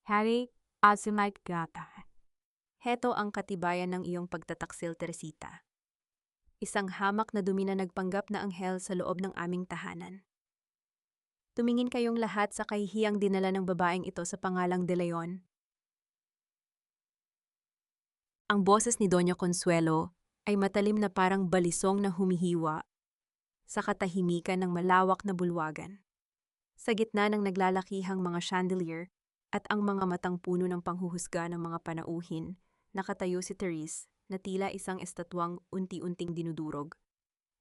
Harry Azumite Gata. Heto ang katibayan ng iyong pagtataksil, Teresita. Isang hamak na dumi na nagpanggap na anghel sa loob ng aming tahanan. Tumingin kayong lahat sa kahihiyang dinala ng babaeng ito sa pangalang De Leon. Ang boses ni Doña Consuelo ay matalim na parang balisong na humihiwa sa katahimikan ng malawak na bulwagan. Sa gitna ng naglalakihang mga chandelier at ang mga matang puno ng panghuhusga ng mga panauhin, nakatayo si Therese na tila isang estatwang unti-unting dinudurog.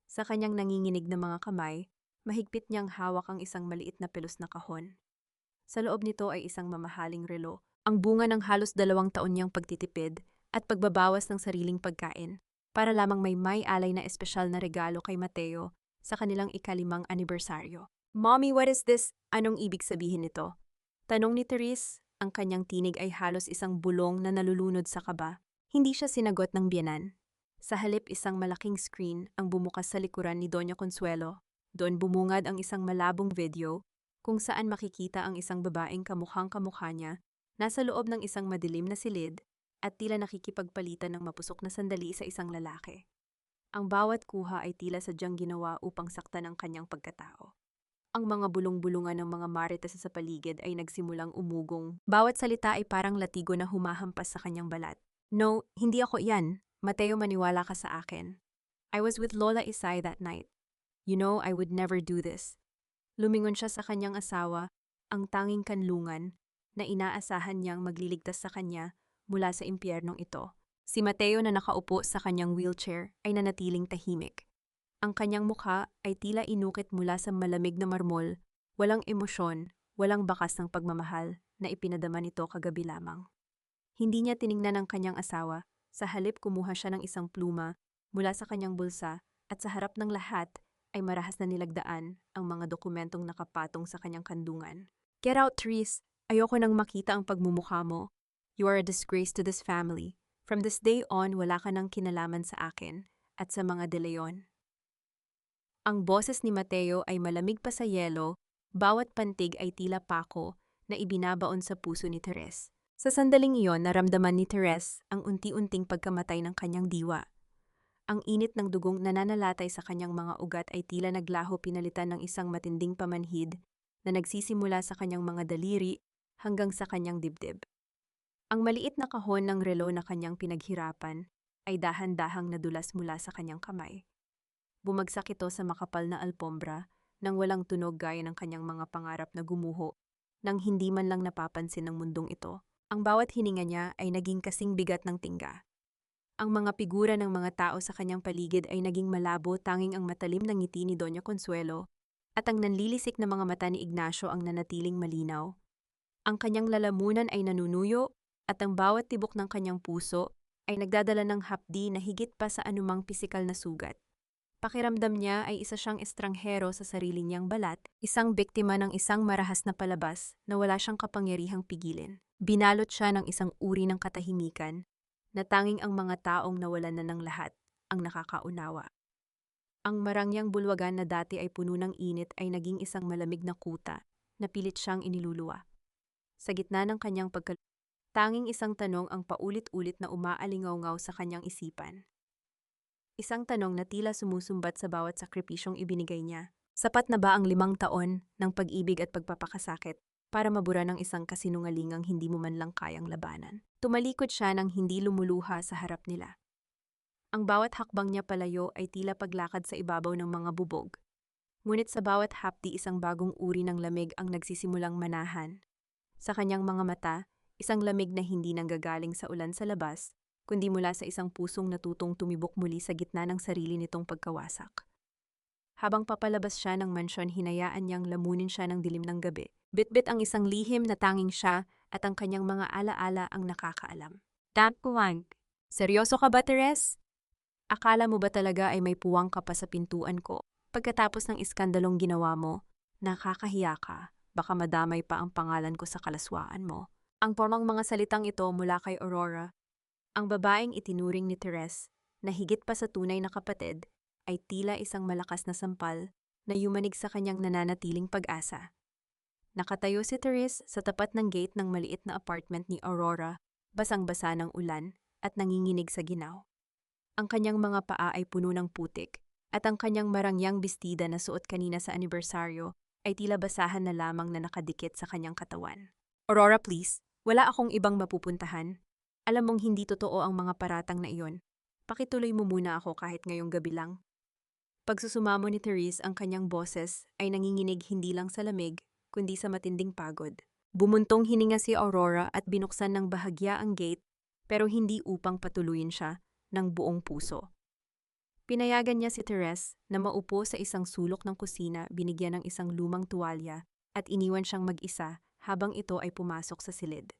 Sa kanyang nanginginig na mga kamay, mahigpit niyang hawak ang isang maliit na pelos na kahon. Sa loob nito ay isang mamahaling relo, ang bunga ng halos 2 taon niyang pagtitipid at pagbabawas ng sariling pagkain, para lamang may alay na espesyal na regalo kay Mateo sa kanilang ika-5 anibersaryo. "Mommy, what is this? Anong ibig sabihin nito?" Tanong ni Therese, ang kanyang tinig ay halos isang bulong na nalulunod sa kaba. Hindi siya sinagot ng biyenan. Sa halip isang malaking screen ang bumukas sa likuran ni Doña Consuelo. Doon bumungad ang isang malabong video kung saan makikita ang isang babaeng kamukhang-kamukha niya nasa loob ng isang madilim na silid at tila nakikipagpalitan ng mapusok na sandali sa isang lalaki. Ang bawat kuha ay tila sadyang ginawa upang saktan ang kanyang pagkatao. Ang mga bulong-bulungan ng mga marites sa paligid ay nagsimulang umugong. Bawat salita ay parang latigo na humahampas sa kanyang balat. "No, hindi ako iyan. Mateo, maniwala ka sa akin. I was with Lola Isay that night. You know, I would never do this." Lumingon siya sa kanyang asawa, ang tanging kanlungan, na inaasahan niyang magliligtas sa kanya mula sa impyernong ito. Si Mateo na nakaupo sa kanyang wheelchair ay nanatiling tahimik. Ang kanyang mukha ay tila inukit mula sa malamig na marmol, walang emosyon, walang bakas ng pagmamahal na ipinadama nito kagabi lamang. Hindi niya tiningnan ang kanyang asawa, sa halip kumuha siya ng isang pluma mula sa kanyang bulsa at sa harap ng lahat ay marahas na nilagdaan ang mga dokumentong nakapatong sa kanyang kandungan. "Get out, Therese! Ayoko nang makita ang pagmumukha mo. You are a disgrace to this family. From this day on, wala ka nang kinalaman sa akin at sa mga De Leon." Ang boses ni Mateo ay malamig pa sa yelo, bawat pantig ay tila pako na ibinabaon sa puso ni Therese. Sa sandaling iyon, naramdaman ni Therese ang unti-unting pagkamatay ng kanyang diwa. Ang init ng dugong nananalatay sa kanyang mga ugat ay tila naglaho pinalitan ng isang matinding pamanhid na nagsisimula sa kanyang mga daliri hanggang sa kanyang dibdib. Ang maliit na kahon ng relo na kanyang pinaghirapan ay dahan-dahang nadulas mula sa kanyang kamay. Bumagsak ito sa makapal na alpombra nang walang tunog gaya ng kanyang mga pangarap na gumuho nang hindi man lang napapansin ng mundong ito. Ang bawat hininga niya ay naging kasing bigat ng tingga. Ang mga figura ng mga tao sa kanyang paligid ay naging malabo, tanging ang matalim na ngiti ni Doña Consuelo at ang nanlilisik na mga mata ni Ignacio ang nanatiling malinaw. Ang kanyang lalamunan ay nanunuyo at ang bawat tibok ng kanyang puso ay nagdadala ng hapdi na higit pa sa anumang pisikal na sugat. Pakiramdam niya ay isa siyang estranghero sa sarili niyang balat, isang biktima ng isang marahas na palabas na wala siyang kapangyarihang pigilin. Binalot siya ng isang uri ng katahimikan na tanging ang mga taong nawalan na ng lahat ang nakakaunawa. Ang marangyang bulwagan na dati ay puno ng init ay naging isang malamig na kuta na pilit siyang iniluluwa. Sa gitna ng kanyang tanging isang tanong ang paulit-ulit na umaalingaw-ngaw sa kanyang isipan. Isang tanong na tila sumusumbat sa bawat sakripisyong ibinigay niya. Sapat na ba ang 5 taon ng pag-ibig at pagpapakasakit para mabura ng isang kasinungalingang hindi mo man lang kayang labanan? Tumalikod siya nang hindi lumuluha sa harap nila. Ang bawat hakbang niya palayo ay tila paglakad sa ibabaw ng mga bubog. Ngunit sa bawat hapdi isang bagong uri ng lamig ang nagsisimulang manahan. Sa kanyang mga mata, isang lamig na hindi nanggagaling sa ulan sa labas, kundi mula sa isang pusong natutong tumibok muli sa gitna ng sarili nitong pagkawasak. Habang papalabas siya ng mansyon, hinayaan niyang lamunin siya ng dilim ng gabi. Bitbit ang isang lihim na tanging siya at ang kanyang mga alaala ang nakakaalam. "Tapwag, seryoso ka ba, Therese? Akala mo ba talaga ay may puwang ka pa sa pintuan ko? Pagkatapos ng iskandalong ginawa mo, nakakahiya ka, baka madamay pa ang pangalan ko sa kalaswaan mo." Ang pormang mga salitang ito mula kay Aurora, ang babaeng itinuring ni Therese, na higit pa sa tunay na kapatid, ay tila isang malakas na sampal na yumanig sa kanyang nananatiling pag-asa. Nakatayo si Therese sa tapat ng gate ng maliit na apartment ni Aurora, basang-basa ng ulan at nanginginig sa ginaw. Ang kanyang mga paa ay puno ng putik at ang kanyang marangyang bestida na suot kanina sa anibersaryo ay tila basahan na lamang na nakadikit sa kanyang katawan. Aurora, please. Wala akong ibang mapupuntahan. Alam mong hindi totoo ang mga paratang na iyon. Pakituloy mo muna ako kahit ngayong gabi lang. Pagsusumamo ni Therese ang kanyang boses ay nanginginig hindi lang sa lamig, kundi sa matinding pagod. Bumuntong hininga si Aurora at binuksan ng bahagya ang gate, pero hindi upang patuluyin siya ng buong puso. Pinayagan niya si Therese na maupo sa isang sulok ng kusina, binigyan ng isang lumang tuwalya at iniwan siyang mag-isa habang ito ay pumasok sa silid.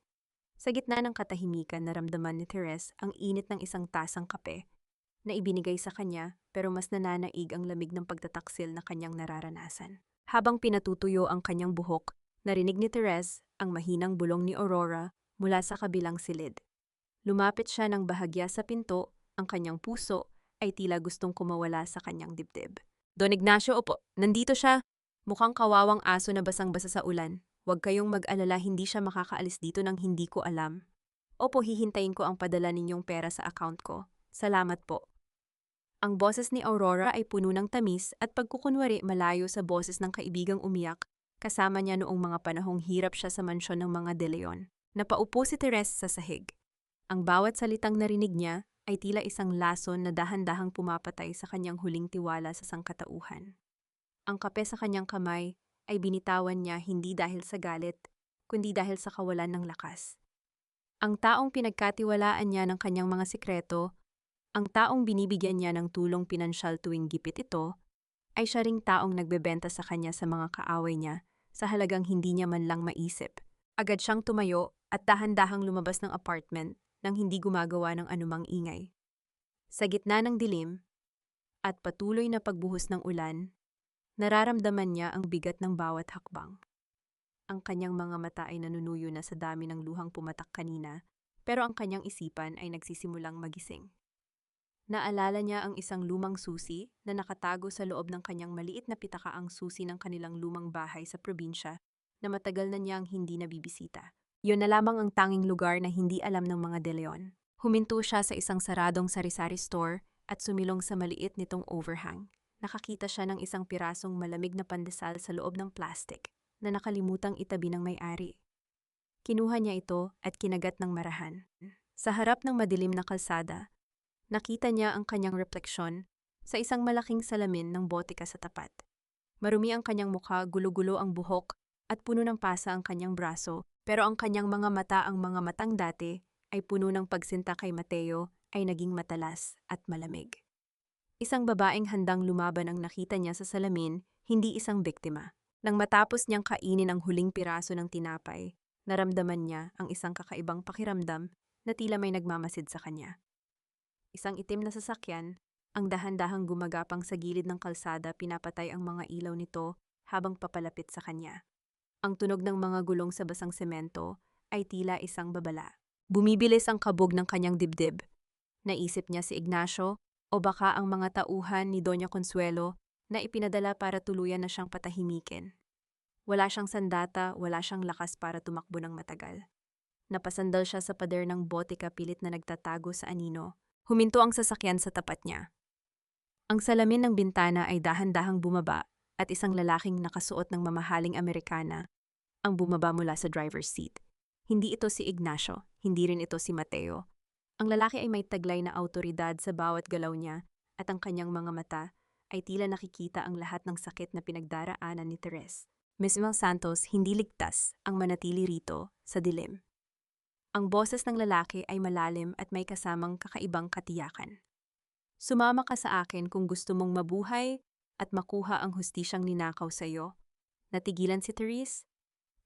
Sa gitna ng katahimikan, naramdaman ni Therese ang init ng isang tasang kape na ibinigay sa kanya, pero mas nananaig ang lamig ng pagtataksil na kanyang nararanasan. Habang pinatutuyo ang kanyang buhok, narinig ni Therese ang mahinang bulong ni Aurora mula sa kabilang silid. Lumapit siya ng bahagya sa pinto, ang kanyang puso ay tila gustong kumawala sa kanyang dibdib. Don Ignacio, opo, nandito siya. Mukhang kawawang aso na basang-basa sa ulan. Huwag kayong mag-alala, hindi siya makakaalis dito nang hindi ko alam. Opo, hihintayin ko ang padala ninyong pera sa account ko. Salamat po. Ang boses ni Aurora ay puno ng tamis at pagkukunwari malayo sa boses ng kaibigang umiyak, kasama niya noong mga panahong hirap siya sa mansyon ng mga De Leon. Napaupo si Therese sa sahig. Ang bawat salitang narinig niya ay tila isang lason na dahan-dahang pumapatay sa kanyang huling tiwala sa sangkatauhan. Ang kape sa kanyang kamay ay binitawan niya hindi dahil sa galit, kundi dahil sa kawalan ng lakas. Ang taong pinagkatiwalaan niya ng kanyang mga sikreto, ang taong binibigyan niya ng tulong pinansyal tuwing gipit ito, ay siya ring taong nagbebenta sa kanya sa mga kaaway niya sa halagang hindi niya man lang maisip. Agad siyang tumayo at dahan-dahang lumabas ng apartment nang hindi gumagawa ng anumang ingay. Sa gitna ng dilim at patuloy na pagbuhos ng ulan, nararamdaman niya ang bigat ng bawat hakbang. Ang kanyang mga mata ay nanunuyo na sa dami ng luhang pumatak kanina, pero ang kanyang isipan ay nagsisimulang magising. Naalala niya ang isang lumang susi na nakatago sa loob ng kanyang maliit na pitakaang susi ng kanilang lumang bahay sa probinsya na matagal na niyang hindi nabibisita. Yun na lamang ang tanging lugar na hindi alam ng mga De Leon. Huminto siya sa isang saradong sari-sari store at sumilong sa maliit nitong overhang. Nakakita siya ng isang pirasong malamig na pandesal sa loob ng plastic na nakalimutang itabi ng may-ari. Kinuha niya ito at kinagat ng marahan. Sa harap ng madilim na kalsada, nakita niya ang kanyang refleksyon sa isang malaking salamin ng botika sa tapat. Marumi ang kanyang mukha, gulo-gulo ang buhok at puno ng pasa ang kanyang braso, pero ang kanyang mga mata, ang mga matang dati ay puno ng pagsinta kay Mateo, ay naging matalas at malamig. Isang babaeng handang lumaban ang nakita niya sa salamin, hindi isang biktima. Nang matapos niyang kainin ang huling piraso ng tinapay, naramdaman niya ang isang kakaibang pakiramdam na tila may nagmamasid sa kanya. Isang itim na sasakyan, ang dahan-dahang gumagapang sa gilid ng kalsada, pinapatay ang mga ilaw nito habang papalapit sa kanya. Ang tunog ng mga gulong sa basang semento ay tila isang babala. Bumibilis ang kabog ng kanyang dibdib. Naisip niya si Ignacio o baka ang mga tauhan ni Doña Consuelo na ipinadala para tuluyan na siyang patahimikin. Wala siyang sandata, wala siyang lakas para tumakbo ng matagal. Napasandal siya sa pader ng botika, pilit na nagtatago sa anino. Huminto ang sasakyan sa tapat niya. Ang salamin ng bintana ay dahan-dahang bumaba at isang lalaking nakasuot ng mamahaling Amerikana ang bumaba mula sa driver's seat. Hindi ito si Ignacio, hindi rin ito si Mateo. Ang lalaki ay may taglay na awtoridad sa bawat galaw niya at ang kanyang mga mata ay tila nakikita ang lahat ng sakit na pinagdaraanan ni Therese. Miss Mel Santos, hindi ligtas ang manatili rito sa dilim. Ang boses ng lalaki ay malalim at may kasamang kakaibang katiyakan. Sumama ka sa akin kung gusto mong mabuhay at makuha ang hustisyang ninakaw sa iyo. Natigilan si Therese.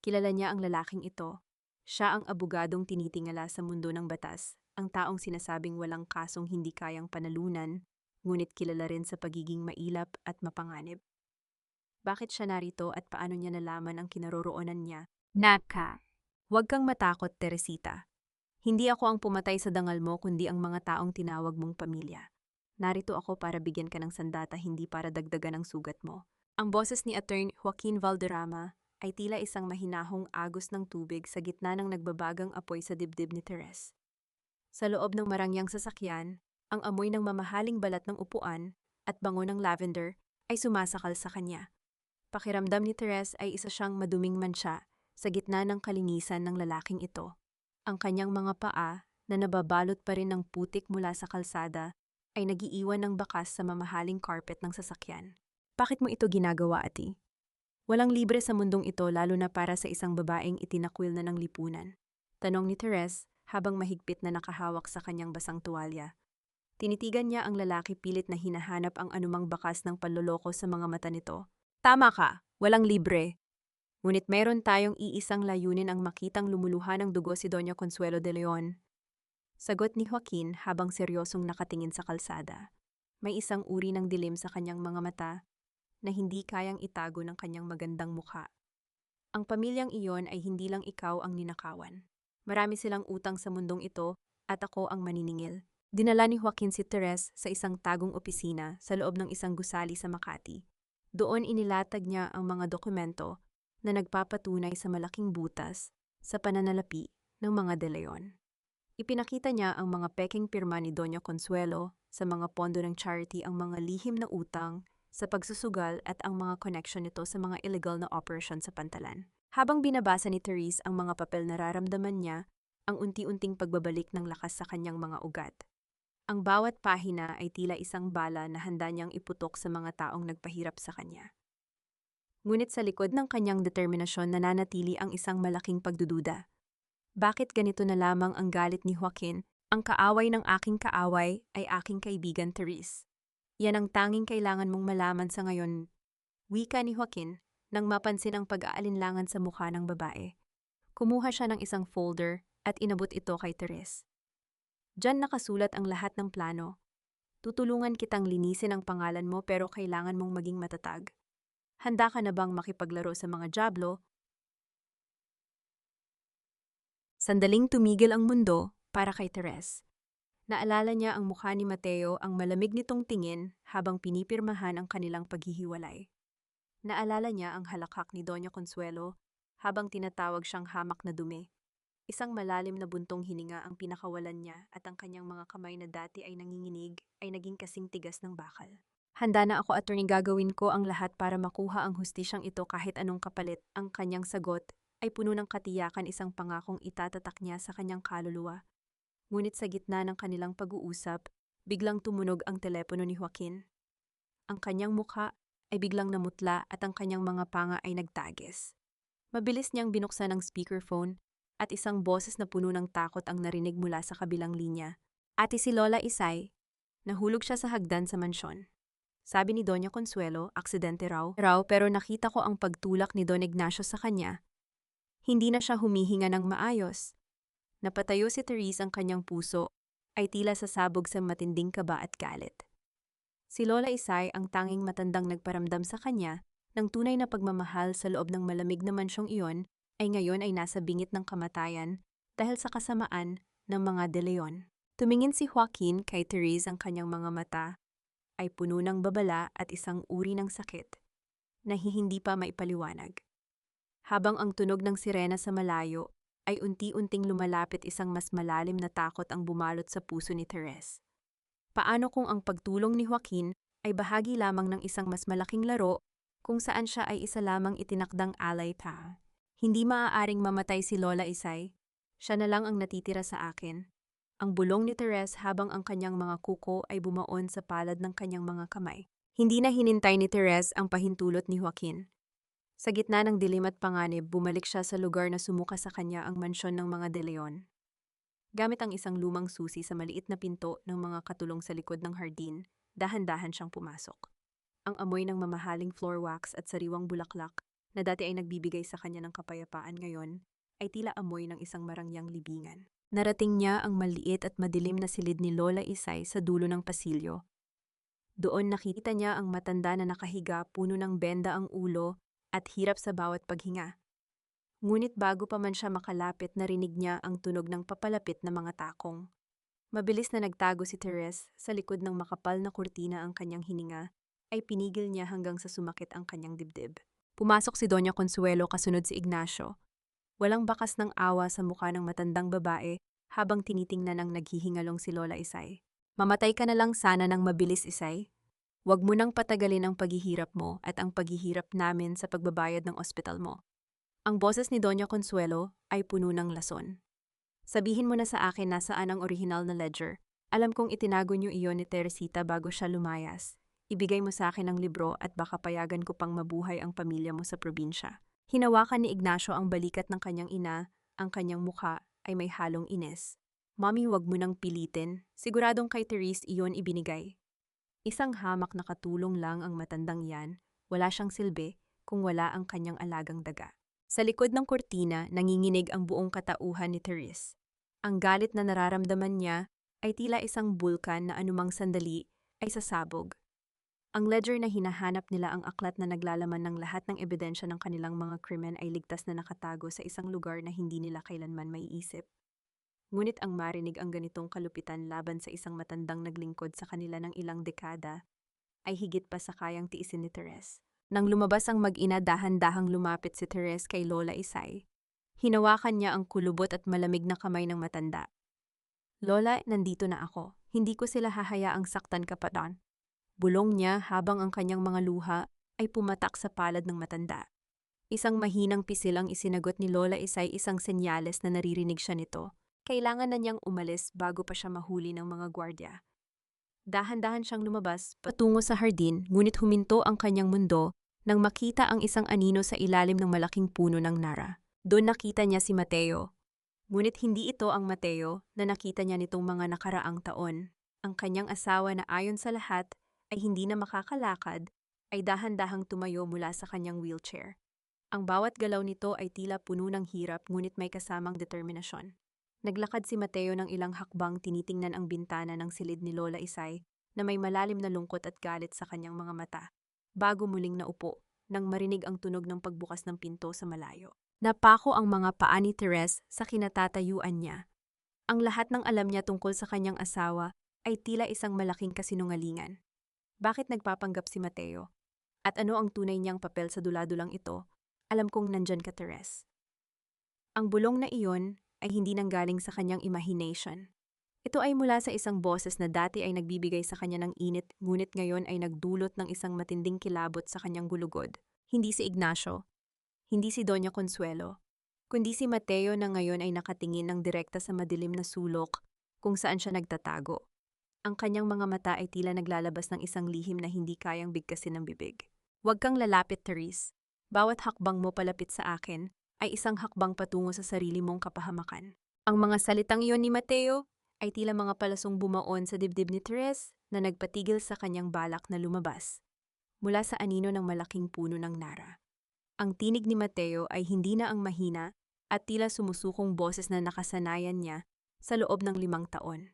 Kilala niya ang lalaking ito. Siya ang abogadong tinitingala sa mundo ng batas, ang taong sinasabing walang kasong hindi kayang panalunan, ngunit kilala rin sa pagiging mailap at mapanganib. Bakit siya narito at paano niya nalaman ang kinaroroonan niya? Naka. Huwag kang matakot, Teresita. Hindi ako ang pumatay sa dangal mo, kundi ang mga taong tinawag mong pamilya. Narito ako para bigyan ka ng sandata, hindi para dagdagan ang sugat mo. Ang boses ni Attorney Joaquin Valderrama ay tila isang mahinahong agos ng tubig sa gitna ng nagbabagang apoy sa dibdib ni Therese. Sa loob ng marangyang sasakyan, ang amoy ng mamahaling balat ng upuan at bango ng lavender ay sumasakal sa kanya. Pakiramdam ni Therese ay isa siyang maduming mantsa sa gitna ng kalinisan ng lalaking ito. Ang kanyang mga paa na nababalot pa rin ng putik mula sa kalsada ay nagiiwan ng bakas sa mamahaling carpet ng sasakyan. Bakit mo ito ginagawa, ati? Walang libre sa mundong ito lalo na para sa isang babaeng itinakwil na ng lipunan. Tanong ni Therese habang mahigpit na nakahawak sa kanyang basang tuwalya. Tinitigan niya ang lalaki pilit na hinahanap ang anumang bakas ng panloloko sa mga mata nito. Tama ka, walang libre. Ngunit meron tayong iisang layunin ang makitang lumuluha ng dugo si Doña Consuelo de Leon. Sagot ni Joaquin habang seryosong nakatingin sa kalsada. May isang uri ng dilim sa kanyang mga mata na hindi kayang itago ng kanyang magandang mukha. Ang pamilyang iyon ay hindi lang ikaw ang ninakawan. Marami silang utang sa mundong ito at ako ang maniningil. Dinala ni Joaquin si Therese sa isang tagong opisina sa loob ng isang gusali sa Makati. Doon inilatag niya ang mga dokumento na nagpapatunay sa malaking butas sa pananalapi ng mga De Leon. Ipinakita niya ang mga peking pirma ni Doña Consuelo sa mga pondo ng charity, ang mga lihim na utang sa pagsusugal at ang mga connection nito sa mga illegal na operation sa pantalan. Habang binabasa ni Therese ang mga papel, nararamdaman niya ang unti-unting pagbabalik ng lakas sa kanyang mga ugat. Ang bawat pahina ay tila isang bala na handa niyang iputok sa mga taong nagpahirap sa kanya. Ngunit sa likod ng kanyang determinasyon nananatili ang isang malaking pagdududa. Bakit ganito na lamang ang galit ni Joaquin? Ang kaaway ng aking kaaway ay aking kaibigan Therese. Yan ang tanging kailangan mong malaman sa ngayon, wika ni Joaquin nang mapansin ang pag-aalinlangan sa mukha ng babae. Kumuha siya ng isang folder at inabot ito kay Therese. Diyan nakasulat ang lahat ng plano. Tutulungan kitang linisin ang pangalan mo pero kailangan mong maging matatag. Handa ka na bang makipaglaro sa mga jablo? Sandaling tumigil ang mundo para kay Therese. Naalala niya ang mukha ni Mateo, ang malamig nitong tingin habang pinipirmahan ang kanilang paghihiwalay. Naalala niya ang halakhak ni Doña Consuelo habang tinatawag siyang hamak na dumi. Isang malalim na buntong hininga ang pinakawalan niya at ang kanyang mga kamay na dati ay nanginginig ay naging kasing tigas ng bakal. Handa na ako, attorney, gagawin ko ang lahat para makuha ang hustisyang ito kahit anong kapalit. Ang kanyang sagot ay puno ng katiyakan, isang pangakong itatatak niya sa kanyang kaluluwa. Ngunit sa gitna ng kanilang pag-uusap, biglang tumunog ang telepono ni Joaquin. Ang kanyang mukha ay biglang namutla at ang kanyang mga panga ay nagtagis. Mabilis niyang binuksan ang speakerphone at isang boses na puno ng takot ang narinig mula sa kabilang linya. Ate, si Lola Isay. Nahulog siya sa hagdan sa mansyon. Sabi ni Doña Consuelo, aksidente raw pero nakita ko ang pagtulak ni Don Ignacio sa kanya. Hindi na siya humihinga ng maayos. Napatayo si Therese, ang kanyang puso ay tila sasabog sa matinding kaba at galit. Si Lola Isay, ang tanging matandang nagparamdam sa kanya ng tunay na pagmamahal sa loob ng malamig na mansyong iyon, ay ngayon ay nasa bingit ng kamatayan dahil sa kasamaan ng mga De Leon. Tumingin si Joaquin kay Therese, ang kanyang mga mata ay puno ng babala at isang uri ng sakit na hindi pa maipaliwanag. Habang ang tunog ng sirena sa malayo ay unti-unting lumalapit, isang mas malalim na takot ang bumalot sa puso ni Therese. Paano kung ang pagtulong ni Joaquin ay bahagi lamang ng isang mas malaking laro kung saan siya ay isa lamang itinakdang alay ta? Hindi maaaring mamatay si Lola Isay. Siya na lang ang natitira sa akin. Ang bulong ni Therese habang ang kanyang mga kuko ay bumaon sa palad ng kanyang mga kamay. Hindi na hinintay ni Therese ang pahintulot ni Joaquin. Sa gitna ng dilim at panganib, bumalik siya sa lugar na sumuka sa kanya, ang mansyon ng mga De Leon. Gamit ang isang lumang susi sa maliit na pinto ng mga katulong sa likod ng hardin, dahan-dahan siyang pumasok. Ang amoy ng mamahaling floor wax at sariwang bulaklak na dati ay nagbibigay sa kanya ng kapayapaan, ngayon ay tila amoy ng isang marangyang libingan. Narating niya ang maliit at madilim na silid ni Lola Isay sa dulo ng pasilyo. Doon nakita niya ang matanda na nakahiga, puno ng benda ang ulo at hirap sa bawat paghinga. Ngunit bago pa man siya makalapit, narinig niya ang tunog ng papalapit na mga takong. Mabilis na nagtago si Therese sa likod ng makapal na kurtina, ang kanyang hininga ay pinigil niya hanggang sa sumakit ang kanyang dibdib. Pumasok si Doña Consuelo kasunod si Ignacio. Walang bakas ng awa sa mukha ng matandang babae habang tinitingnan ng naghihingalong si Lola Isay. Mamatay ka na lang sana ng mabilis, Isay. Huwag mo nang patagalin ang paghihirap mo at ang paghihirap namin sa pagbabayad ng ospital mo. Ang boses ni Doña Consuelo ay puno ng lason. Sabihin mo na sa akin nasaan ang orihinal na ledger. Alam kong itinago niyo iyon ni Teresita bago siya lumayas. Ibigay mo sa akin ang libro at baka payagan ko pang mabuhay ang pamilya mo sa probinsya. Hinawakan ni Ignacio ang balikat ng kanyang ina, ang kanyang mukha ay may halong ines. Mami, wag mo nang pilitin. Siguradong kay Therese iyon ibinigay. Isang hamak na katulong lang ang matandang yan. Wala siyang silbi kung wala ang kanyang alagang daga. Sa likod ng kurtina, nanginginig ang buong katauhan ni Therese. Ang galit na nararamdaman niya ay tila isang bulkan na anumang sandali ay sasabog. Ang ledger na hinahanap nila, ang aklat na naglalaman ng lahat ng ebidensya ng kanilang mga krimen, ay ligtas na nakatago sa isang lugar na hindi nila kailanman maiisip. Ngunit ang marinig ang ganitong kalupitan laban sa isang matandang naglingkod sa kanila ng ilang dekada ay higit pa sa kayang tiisin ni Therese. Nang lumabas ang mag-ina, dahan-dahang lumapit si Therese kay Lola Isay. Hinawakan niya ang kulubot at malamig na kamay ng matanda. Lola, nandito na ako. Hindi ko sila hahayaang saktan ka pa doon. Bulong niya habang ang kanyang mga luha ay pumatak sa palad ng matanda. Isang mahinang pisil ang isinagot ni Lola Isay, isang senyales na naririnig siya nito. Kailangan na niyang umalis bago pa siya mahuli ng mga gwardya. Dahan-dahan siyang lumabas patungo sa hardin, ngunit huminto ang kanyang mundo nang makita ang isang anino sa ilalim ng malaking puno ng nara. Doon nakita niya si Mateo. Ngunit hindi ito ang Mateo na nakita niya nitong mga nakaraang taon. Ang kanyang asawa na ayon sa lahat ay hindi na makakalakad, ay dahan-dahang tumayo mula sa kanyang wheelchair. Ang bawat galaw nito ay tila puno ng hirap, ngunit may kasamang determinasyon. Naglakad si Mateo ng ilang hakbang, tinitingnan ang bintana ng silid ni Lola Isay na may malalim na lungkot at galit sa kanyang mga mata, bago muling naupo nang marinig ang tunog ng pagbukas ng pinto sa malayo. Napako ang mga paa ni Therese sa kinatatayuan niya. Ang lahat ng alam niya tungkol sa kanyang asawa ay tila isang malaking kasinungalingan. Bakit nagpapanggap si Mateo? At ano ang tunay niyang papel sa dula-dulang ito? Alam kong nandyan ka, Therese. Ang bulong na iyon ay hindi nanggaling sa kanyang imagination. Ito ay mula sa isang boses na dati ay nagbibigay sa kanya ng init, ngunit ngayon ay nagdulot ng isang matinding kilabot sa kanyang gulugod. Hindi si Ignacio, hindi si Doña Consuelo, kundi si Mateo na ngayon ay nakatingin ng direkta sa madilim na sulok kung saan siya nagtatago. Ang kanyang mga mata ay tila naglalabas ng isang lihim na hindi kayang bigkasin ng bibig. Huwag kang lalapit, Therese. Bawat hakbang mo palapit sa akin ay isang hakbang patungo sa sarili mong kapahamakan. Ang mga salitang iyon ni Mateo ay tila mga palasong bumaon sa dibdib ni Therese na nagpatigil sa kanyang balak na lumabas mula sa anino ng malaking puno ng nara. Ang tinig ni Mateo ay hindi na ang mahina at tila sumusukong boses na nakasanayan niya sa loob ng 5 taon.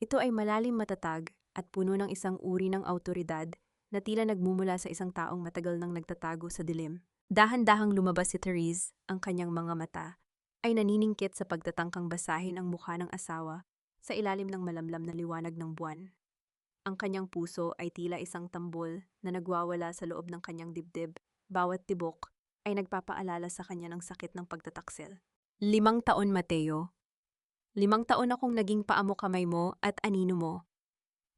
Ito ay malalim, matatag at puno ng isang uri ng awtoridad na tila nagmumula sa isang taong matagal nang nagtatago sa dilim. Dahan-dahang lumabas si Therese, ang kanyang mga mata ay naniningkit sa pagtatangkang basahin ang mukha ng asawa sa ilalim ng malamlam na liwanag ng buwan. Ang kanyang puso ay tila isang tambol na nagwawala sa loob ng kanyang dibdib. Bawat tibok ay nagpapaalala sa kanya ng sakit ng pagtataksil. 5 taon, Mateo. 5 taon akong naging paamo kamay mo at anino mo.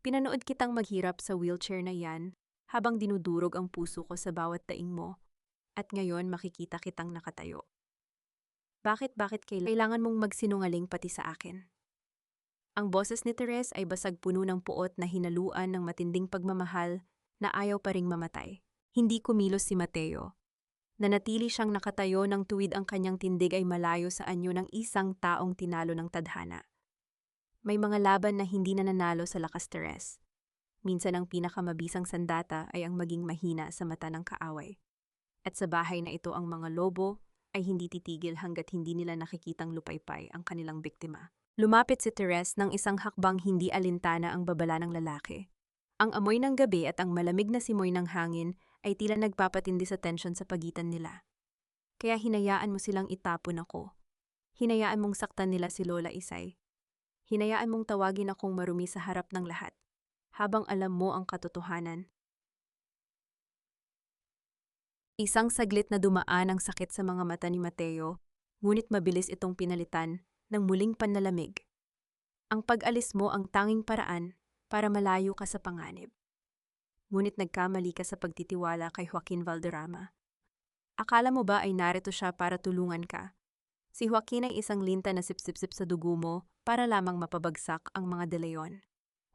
Pinanood kitang maghirap sa wheelchair na yan habang dinudurog ang puso ko sa bawat daing mo. At ngayon makikita kitang nakatayo. Bakit kailangan mong magsinungaling pati sa akin? Ang boses ni Therese ay basag, puno ng puot na hinaluan ng matinding pagmamahal na ayaw pa ring mamatay. Hindi kumilos si Mateo. Nanatili siyang nakatayo ng tuwid, ang kanyang tindig ay malayo sa anyo ng isang taong tinalo ng tadhana. May mga laban na hindi nananalo sa lakas, Therese. Minsan ang pinakamabisang sandata ay ang maging mahina sa mata ng kaaway. At sa bahay na ito, ang mga lobo ay hindi titigil hanggat hindi nila nakikitang lupaypay ang kanilang biktima. Lumapit si Therese ng isang hakbang, hindi alintana ang babala ng lalaki. Ang amoy ng gabi at ang malamig na simoy ng hangin ay tila nagpapatindi sa tensyon sa pagitan nila. Kaya hinayaan mo silang itapon ako. Hinayaan mong saktan nila si Lola Isay. Hinayaan mong tawagin akong marumi sa harap ng lahat, habang alam mo ang katotohanan. Isang saglit na dumaan ang sakit sa mga mata ni Mateo, ngunit mabilis itong pinalitan ng muling panlalamig. Ang pag-alis mo ang tanging paraan para malayo ka sa panganib. Ngunit nagkamali ka sa pagtitiwala kay Joaquin Valderrama. Akala mo ba ay narito siya para tulungan ka? Si Joaquin ay isang linta na sip-sip-sip sa dugo mo para lamang mapabagsak ang mga De Leon.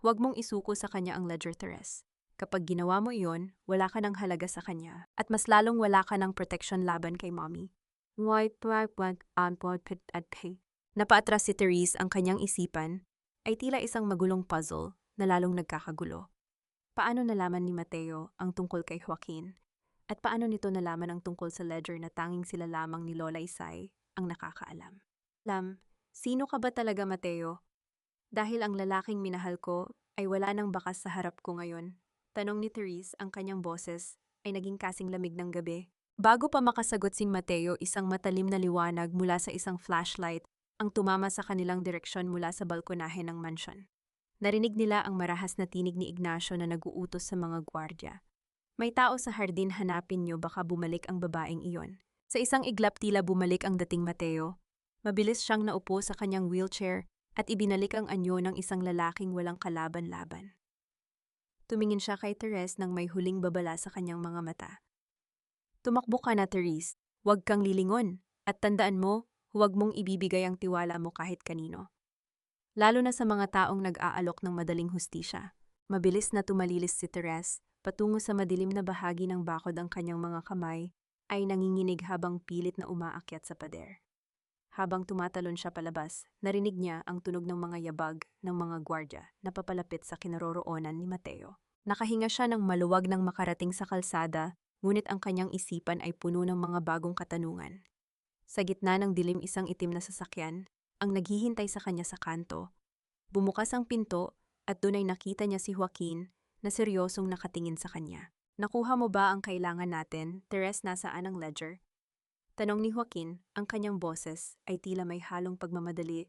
Huwag mong isuko sa kanya ang ledger, Teres. Kapag ginawa mo iyon, wala ka ng halaga sa kanya at mas lalong wala ka ng protection laban kay mommy. Napaatras si Therese, ang kanyang isipan ay tila isang magulong puzzle na lalong nagkakagulo. Paano nalaman ni Mateo ang tungkol kay Joaquin? At paano nito nalaman ang tungkol sa ledger na tanging sila lamang ni Lola Isay ang nakakaalam? Sino ka ba talaga, Mateo? Dahil ang lalaking minahal ko ay wala nang bakas sa harap ko ngayon. Tanong ni Therese, ang kanyang boses ay naging kasing lamig ng gabi. Bago pa makasagot si Mateo, isang matalim na liwanag mula sa isang flashlight ang tumama sa kanilang direksyon mula sa balkonahe ng mansyon. Narinig nila ang marahas na tinig ni Ignacio na naguutos sa mga gwardya. May tao sa hardin, hanapin niyo, baka bumalik ang babaeng iyon. Sa isang iglap tila bumalik ang dating Mateo. Mabilis siyang naupo sa kanyang wheelchair at ibinalik ang anyo ng isang lalaking walang kalaban-laban. Tumingin siya kay Therese nang may huling babala sa kanyang mga mata. Tumakbo ka na, Therese. Huwag kang lilingon. At tandaan mo, huwag mong ibibigay ang tiwala mo kahit kanino. Lalo na sa mga taong nag-aalok ng madaling hustisya. Mabilis na tumalilis si Therese, patungo sa madilim na bahagi ng bakod, ang kanyang mga kamay ay nanginginig habang pilit na umaakyat sa pader. Habang tumatalon siya palabas, narinig niya ang tunog ng mga yabag ng mga gwardya na papalapit sa kinaroroonan ni Mateo. Nakahinga siya ng maluwag nang makarating sa kalsada, ngunit ang kanyang isipan ay puno ng mga bagong katanungan. Sa gitna ng dilim, isang itim na sasakyan ang naghihintay sa kanya sa kanto. Bumukas ang pinto at doon ay nakita niya si Joaquin na seryosong nakatingin sa kanya. Nakuha mo ba ang kailangan natin? Therese, nasaan ang ledger? Tanong ni Joaquin, ang kanyang boses ay tila may halong pagmamadali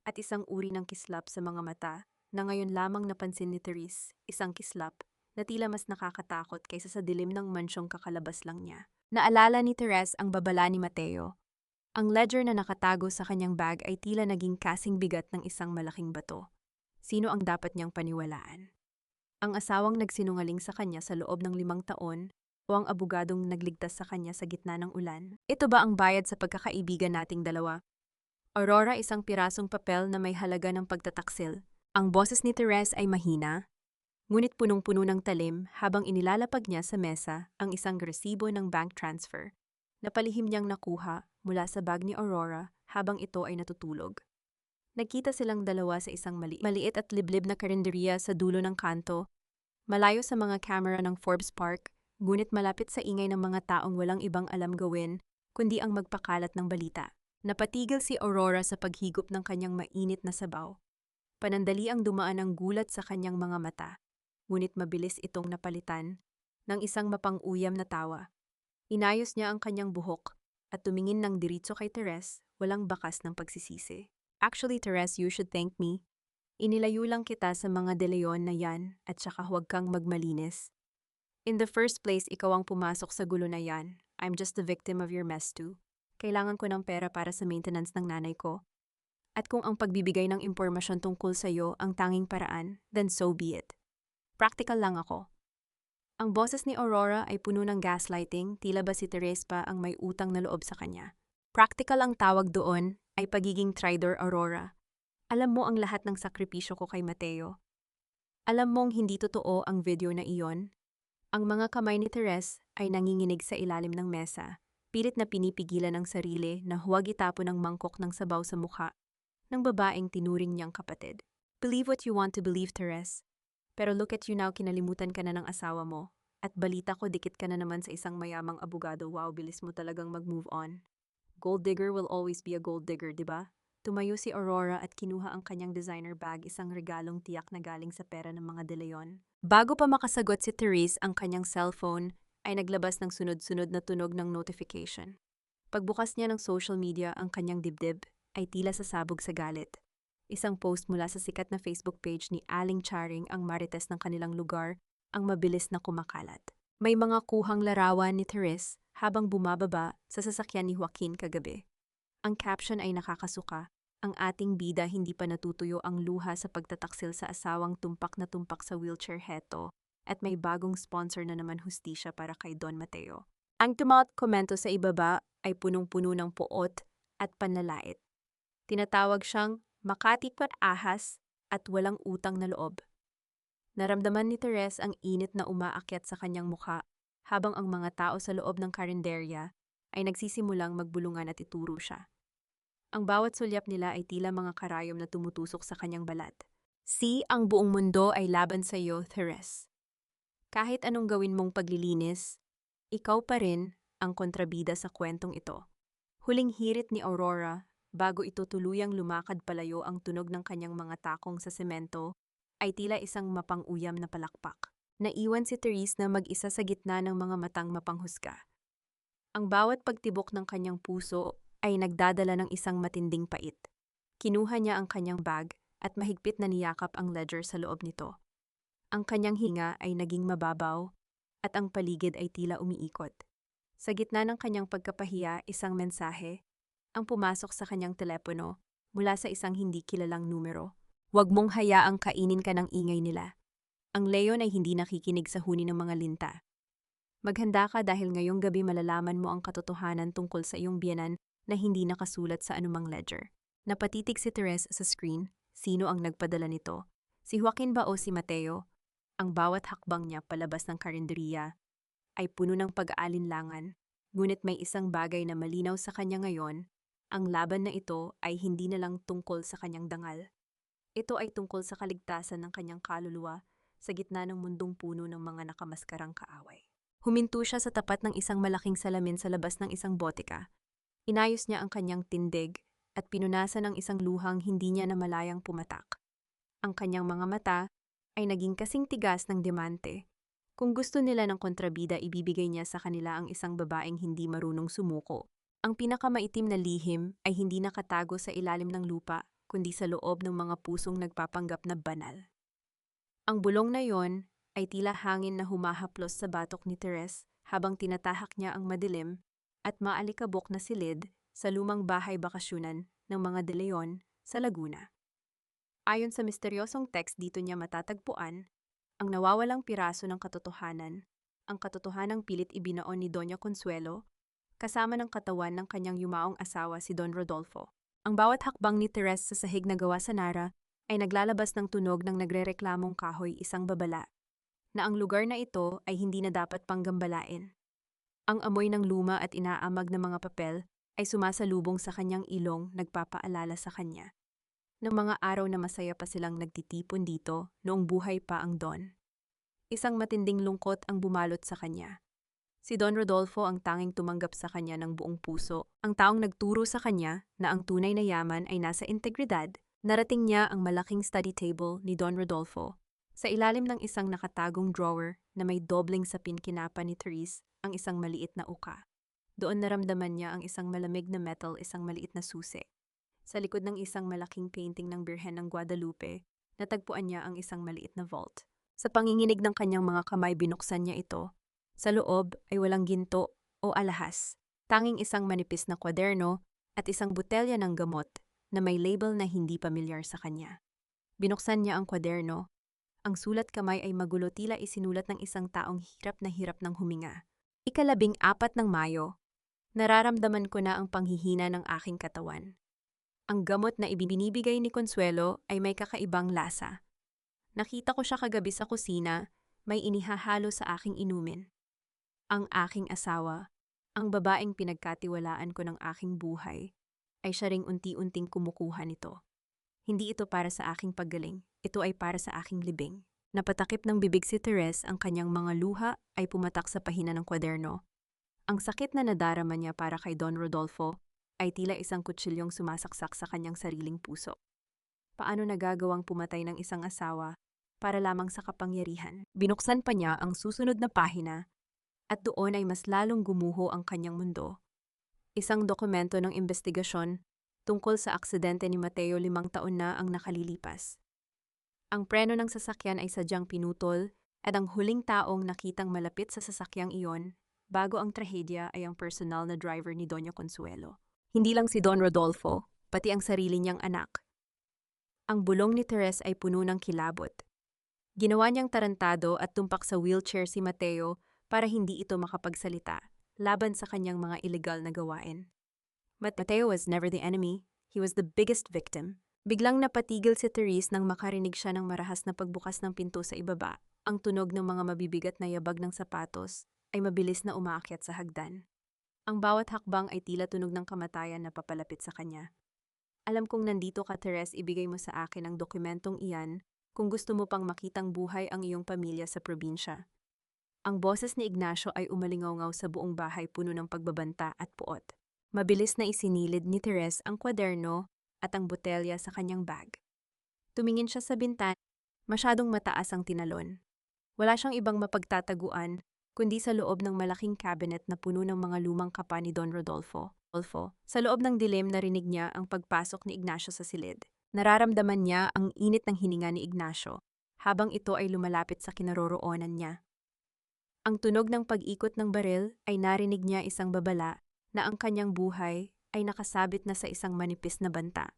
at isang uri ng kislap sa mga mata na ngayon lamang napansin ni Therese, isang kislap na tila mas nakakatakot kaysa sa dilim ng mansyong kakalabas lang niya. Naalala ni Therese ang babala ni Mateo. Ang ledger na nakatago sa kanyang bag ay tila naging kasing bigat ng isang malaking bato. Sino ang dapat niyang paniwalaan? Ang asawang nagsinungaling sa kanya sa loob ng 5 taon o ang abogadong nagligtas sa kanya sa gitna ng ulan? Ito ba ang bayad sa pagkakaibigan nating dalawa? Aurora, isang pirasong papel na may halaga ng pagtataksil. Ang boses ni Therese ay mahina, ngunit punong-puno ng talim habang inilalapag niya sa mesa ang isang resibo ng bank transfer na palihim niyang nakuha mula sa bag ni Aurora habang ito ay natutulog. Nagkita silang dalawa sa isang maliit at liblib na karinderya sa dulo ng kanto, malayo sa mga kamera ng Forbes Park, ngunit malapit sa ingay ng mga taong walang ibang alam gawin kundi ang magpakalat ng balita. Napatigil si Aurora sa paghigop ng kanyang mainit na sabaw. Panandali ang dumaan ng gulat sa kanyang mga mata, ngunit mabilis itong napalitan ng isang mapang-uyam na tawa. Inayos niya ang kanyang buhok at tumingin ng diritso kay Therese, walang bakas ng pagsisisi. Actually, Therese, you should thank me. Inilayo lang kita sa mga De Leon na yan at saka huwag kang magmalinis. In the first place, ikaw ang pumasok sa gulo na yan. I'm just the victim of your mess too. Kailangan ko ng pera para sa maintenance ng nanay ko. At kung ang pagbibigay ng impormasyon tungkol sa'yo ang tanging paraan, then so be it. Practical lang ako. Ang boses ni Aurora ay puno ng gaslighting, tila ba si Therese pa ang may utang na loob sa kanya. Practical ang tawag doon ay pagiging traitor, Aurora. Alam mo ang lahat ng sakripisyo ko kay Mateo. Alam mong hindi totoo ang video na iyon. Ang mga kamay ni Therese ay nanginginig sa ilalim ng mesa, pilit na pinipigilan ang sarili na huwag itapon ang mangkok ng sabaw sa mukha ng babaeng tinuring niyang kapatid. Believe what you want to believe, Therese. Pero look at you now, kinalimutan ka na ng asawa mo. At balita ko, dikit ka na naman sa isang mayamang abogado. Wow, bilis mo talagang mag-move on. Gold digger will always be a gold digger, di ba? Tumayo si Aurora at kinuha ang kanyang designer bag, isang regalong tiyak na galing sa pera ng mga De Leon. Bago pa makasagot si Therese, ang kanyang cellphone ay naglabas ng sunod-sunod na tunog ng notification. Pagbukas niya ng social media, ang kanyang dibdib ay tila sasabog sa galit. Isang post mula sa sikat na Facebook page ni Aling Charing, ang marites ng kanilang lugar, ang mabilis na kumakalat. May mga kuhang larawan ni Therese habang bumababa sa sasakyan ni Joaquin kagabi. Ang caption ay nakakasuka, ang ating bida hindi pa natutuyo ang luha sa pagtataksil sa asawang tumpak na tumpak sa wheelchair heto, at may bagong sponsor na naman hustisya para kay Don Mateo. Ang komento sa ibaba ay punong-puno ng puot at panlalait. Tinatawag siyang makatipot ahas at walang utang na loob. Naramdaman ni Therese ang init na umaakyat sa kanyang mukha habang ang mga tao sa loob ng karinderya ay nagsisimulang magbulungan at ituro siya. Ang bawat sulyap nila ay tila mga karayom na tumutusok sa kanyang balat. Ang buong mundo ay laban sa iyo, Therese. Kahit anong gawin mong paglilinis, ikaw pa rin ang kontrabida sa kwentong ito. Huling hirit ni Aurora, bago ito tuluyang lumakad palayo ang tunog ng kanyang mga takong sa semento, ay tila isang mapang-uyam na palakpak. Naiwan si Therese na mag-isa sa gitna ng mga matang mapanghusga. Ang bawat pagtibok ng kanyang puso ay nagdadala ng isang matinding pait. Kinuha niya ang kanyang bag at mahigpit na niyakap ang ledger sa loob nito. Ang kanyang hinga ay naging mababaw at ang paligid ay tila umiikot. Sa gitna ng kanyang pagkapahiya, isang mensahe ang pumasok sa kanyang telepono mula sa isang hindi kilalang numero. Huwag mong hayaang kainin ka ng ingay nila. Ang leon ay hindi nakikinig sa huni ng mga linta. Maghanda ka dahil ngayong gabi malalaman mo ang katotohanan tungkol sa iyong biyenan na hindi nakasulat sa anumang ledger. Napatitig si Therese sa screen. Sino ang nagpadala nito? Si Joaquin ba o si Mateo? Ang bawat hakbang niya palabas ng karinderiya ay puno ng pag-aalinlangan, ngunit may isang bagay na malinaw sa kanya ngayon. Ang laban na ito ay hindi na lang tungkol sa kanyang dangal. Ito ay tungkol sa kaligtasan ng kanyang kaluluwa sa gitna ng mundong puno ng mga nakamaskarang kaaway. Huminto siya sa tapat ng isang malaking salamin sa labas ng isang botika. Inayos niya ang kanyang tindig at pinunasan ng isang luhang hindi niya namalayang pumatak. Ang kanyang mga mata ay naging kasing tigas ng diamante. Kung gusto nila ng kontrabida, ibibigay niya sa kanila ang isang babaeng hindi marunong sumuko. Ang pinakamaitim na lihim ay hindi nakatago sa ilalim ng lupa, kundi sa loob ng mga pusong nagpapanggap na banal. Ang bulong na yon ay tila hangin na humahaplos sa batok ni Therese habang tinatahak niya ang madilim at maalikabok na silid sa lumang bahay bakasyunan ng mga De Leon sa Laguna. Ayon sa misteryosong text dito niya matatagpuan ang nawawalang piraso ng katotohanan, ang katotohanang pilit ibinaon ni Doña Consuelo, kasama ng katawan ng kanyang yumaong asawa si Don Rodolfo. Ang bawat hakbang ni Therese sa sahig na gawa sa Nara ay naglalabas ng tunog ng nagrereklamong kahoy, isang babala, na ang lugar na ito ay hindi na dapat panggambalain. Ang amoy ng luma at inaamag na mga papel ay sumasalubong sa kanyang ilong, nagpapaalala sa kanya ng mga araw na masaya pa silang nagtitipon dito noong buhay pa ang Don. Isang matinding lungkot ang bumalot sa kanya. Si Don Rodolfo ang tanging tumanggap sa kanya ng buong puso, ang taong nagturo sa kanya na ang tunay na yaman ay nasa integridad. Narating niya ang malaking study table ni Don Rodolfo. Sa ilalim ng isang nakatagong drawer na may dobling sapin kinapa ni Therese ang isang maliit na uka. Doon naramdaman niya ang isang malamig na metal, isang maliit na susi. Sa likod ng isang malaking painting ng Birhen ng Guadalupe, natagpuan niya ang isang maliit na vault. Sa panginginig ng kanyang mga kamay, binuksan niya ito. Sa loob ay walang ginto o alahas, tanging isang manipis na kwaderno at isang botelya ng gamot na may label na hindi pamilyar sa kanya. Binuksan niya ang kwaderno. Ang sulat kamay ay magulo, tila isinulat ng isang taong hirap ng huminga. 14 ng Mayo, nararamdaman ko na ang panghihina ng aking katawan. Ang gamot na ibinibigay ni Consuelo ay may kakaibang lasa. Nakita ko siya kagabi sa kusina, may inihahalo sa aking inumin. Ang aking asawa, ang babaeng pinagkatiwalaan ko ng aking buhay, ay siya ring unti-unting kumukuha nito. Hindi ito para sa aking paggaling, ito ay para sa aking libing. Napatakip ng bibig si Therese, ang kanyang mga luha ay pumatak sa pahina ng kwaderno. Ang sakit na nadarama niya para kay Don Rodolfo ay tila isang kutsilyong sumasaksak sa kanyang sariling puso. Paano nagagawang pumatay ng isang asawa para lamang sa kapangyarihan? Binuksan pa niya ang susunod na pahina at doon ay mas lalong gumuho ang kanyang mundo. Isang dokumento ng investigasyon tungkol sa aksidente ni Mateo 5 taon na ang nakalilipas. Ang preno ng sasakyan ay sadyang pinutol At ang huling taong nakitang malapit sa sasakyang iyon, bago ang trahedya ay ang personal na driver ni Doña Consuelo. Hindi lang si Don Rodolfo, pati ang sarili niyang anak. Ang bulong ni Teres ay puno ng kilabot. Ginawa niyang tarantado at tumpak sa wheelchair si Mateo para hindi ito makapagsalita laban sa kanyang mga illegal na gawain. Mateo was never the enemy, he was the biggest victim. Biglang napatigil si Therese nang makarinig siya ng marahas na pagbukas ng pinto sa ibaba. Ang tunog ng mga mabibigat na yabag ng sapatos ay mabilis na umaakyat sa hagdan. Ang bawat hakbang ay tila tunog ng kamatayan na papalapit sa kanya. Alam kong nandito ka, Therese, ibigay mo sa akin ang dokumentong iyan kung gusto mo pang makitang buhay ang iyong pamilya sa probinsya. Ang boses ni Ignacio ay umalingaw sa buong bahay puno ng pagbabanta at puot. Mabilis na isinilid ni Therese ang kwaderno at ang botelya sa kanyang bag. Tumingin siya sa bintana, masyadong mataas ang tinalon. Wala siyang ibang mapagtataguan kundi sa loob ng malaking cabinet na puno ng mga lumang kapa ni Don Rodolfo. Sa loob ng dilim narinig niya ang pagpasok ni Ignacio sa silid. Nararamdaman niya ang init ng hininga ni Ignacio habang ito ay lumalapit sa kinaroroonan niya. Ang tunog ng pag-ikot ng baril ay narinig niya isang babala na ang kanyang buhay ay nakasabit na sa isang manipis na banta.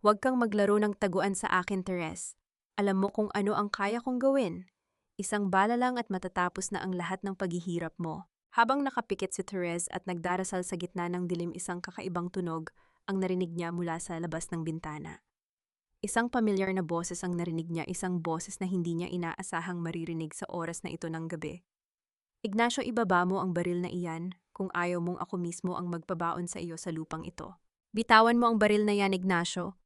Huwag kang maglaro ng taguan sa akin, Therese. Alam mo kung ano ang kaya kong gawin. Isang bala lang at matatapos na ang lahat ng paghihirap mo. Habang nakapikit si Therese at nagdarasal sa gitna ng dilim, isang kakaibang tunog ang narinig niya mula sa labas ng bintana. Isang pamilyar na boses ang narinig niya, isang boses na hindi niya inaasahang maririnig sa oras na ito ng gabi. Ignacio, ibaba mo ang baril na iyan kung ayaw mong ako mismo ang magpabaon sa iyo sa lupang ito. Bitawan mo ang baril na yan, Ignacio.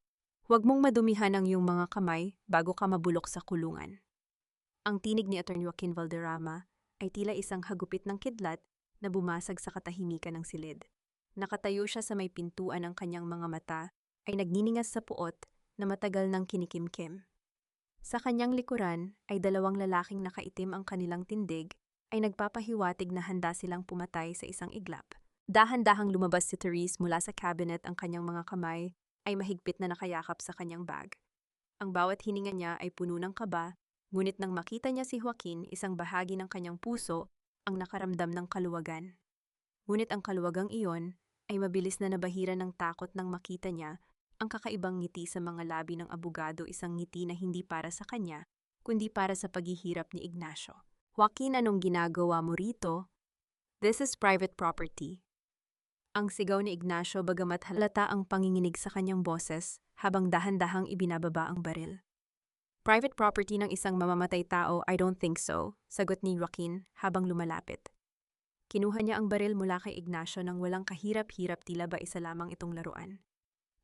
Huwag mong madumihan ang iyong mga kamay bago ka mabulok sa kulungan. Ang tinig ni Atty. Joaquin Valderrama ay tila isang hagupit ng kidlat na bumasag sa katahimikan ng silid. Nakatayo siya sa may pintuan, ang kanyang mga mata ay nagniningas sa puot na matagal nang kinikimkim. Sa kanyang likuran ay dalawang lalaking nakaitim, ang kanilang tindig ay nagpapahiwatig na handa silang pumatay sa isang iglap. Dahan-dahang lumabas si Therese mula sa cabinet, ang kanyang mga kamay ay mahigpit na nakayakap sa kanyang bag. Ang bawat hininga niya ay puno ng kaba, ngunit nang makita niya si Joaquin, isang bahagi ng kanyang puso ang nakaramdam ng kaluwagan. Ngunit ang kaluwagang iyon ay mabilis na nabahira ng takot nang makita niya ang kakaibang ngiti sa mga labi ng abogado, isang ngiti na hindi para sa kanya, kundi para sa paghihirap ni Ignacio. Joaquin, anong ginagawa mo rito? This is private property. Ang sigaw ni Ignacio, bagamat halata ang panginginig sa kanyang boses habang dahan-dahang ibinababa ang baril. Private property ng isang mamamatay tao? I don't think so, sagot ni Joaquin habang lumalapit. Kinuha niya ang baril mula kay Ignacio nang walang kahirap-hirap, tila ba isa lamang itong laruan.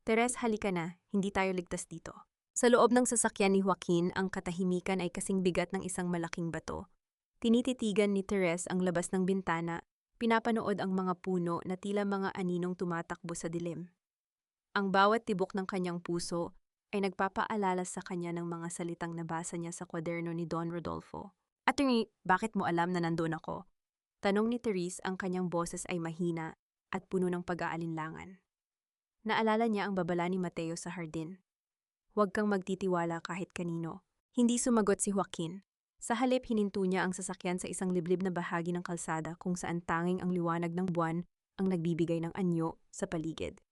Therese, halika na, hindi tayo ligtas dito. Sa loob ng sasakyan ni Joaquin, ang katahimikan ay kasing bigat ng isang malaking bato. Tinititigan ni Therese ang labas ng bintana, pinapanood ang mga puno na tila mga aninong tumatakbo sa dilim. Ang bawat tibok ng kanyang puso ay nagpapaalala sa kanya ng mga salitang nabasa niya sa kwaderno ni Don Rodolfo. Attorney, bakit mo alam na nandun ako? Tanong ni Therese, ang kanyang boses ay mahina at puno ng pag-aalinlangan. Naalala niya ang babala ni Mateo sa hardin. Huwag kang magtitiwala kahit kanino. Hindi sumagot si Joaquin. Sa halip, hininto niya ang sasakyan sa isang liblib na bahagi ng kalsada kung saan tanging ang liwanag ng buwan ang nagbibigay ng anyo sa paligid.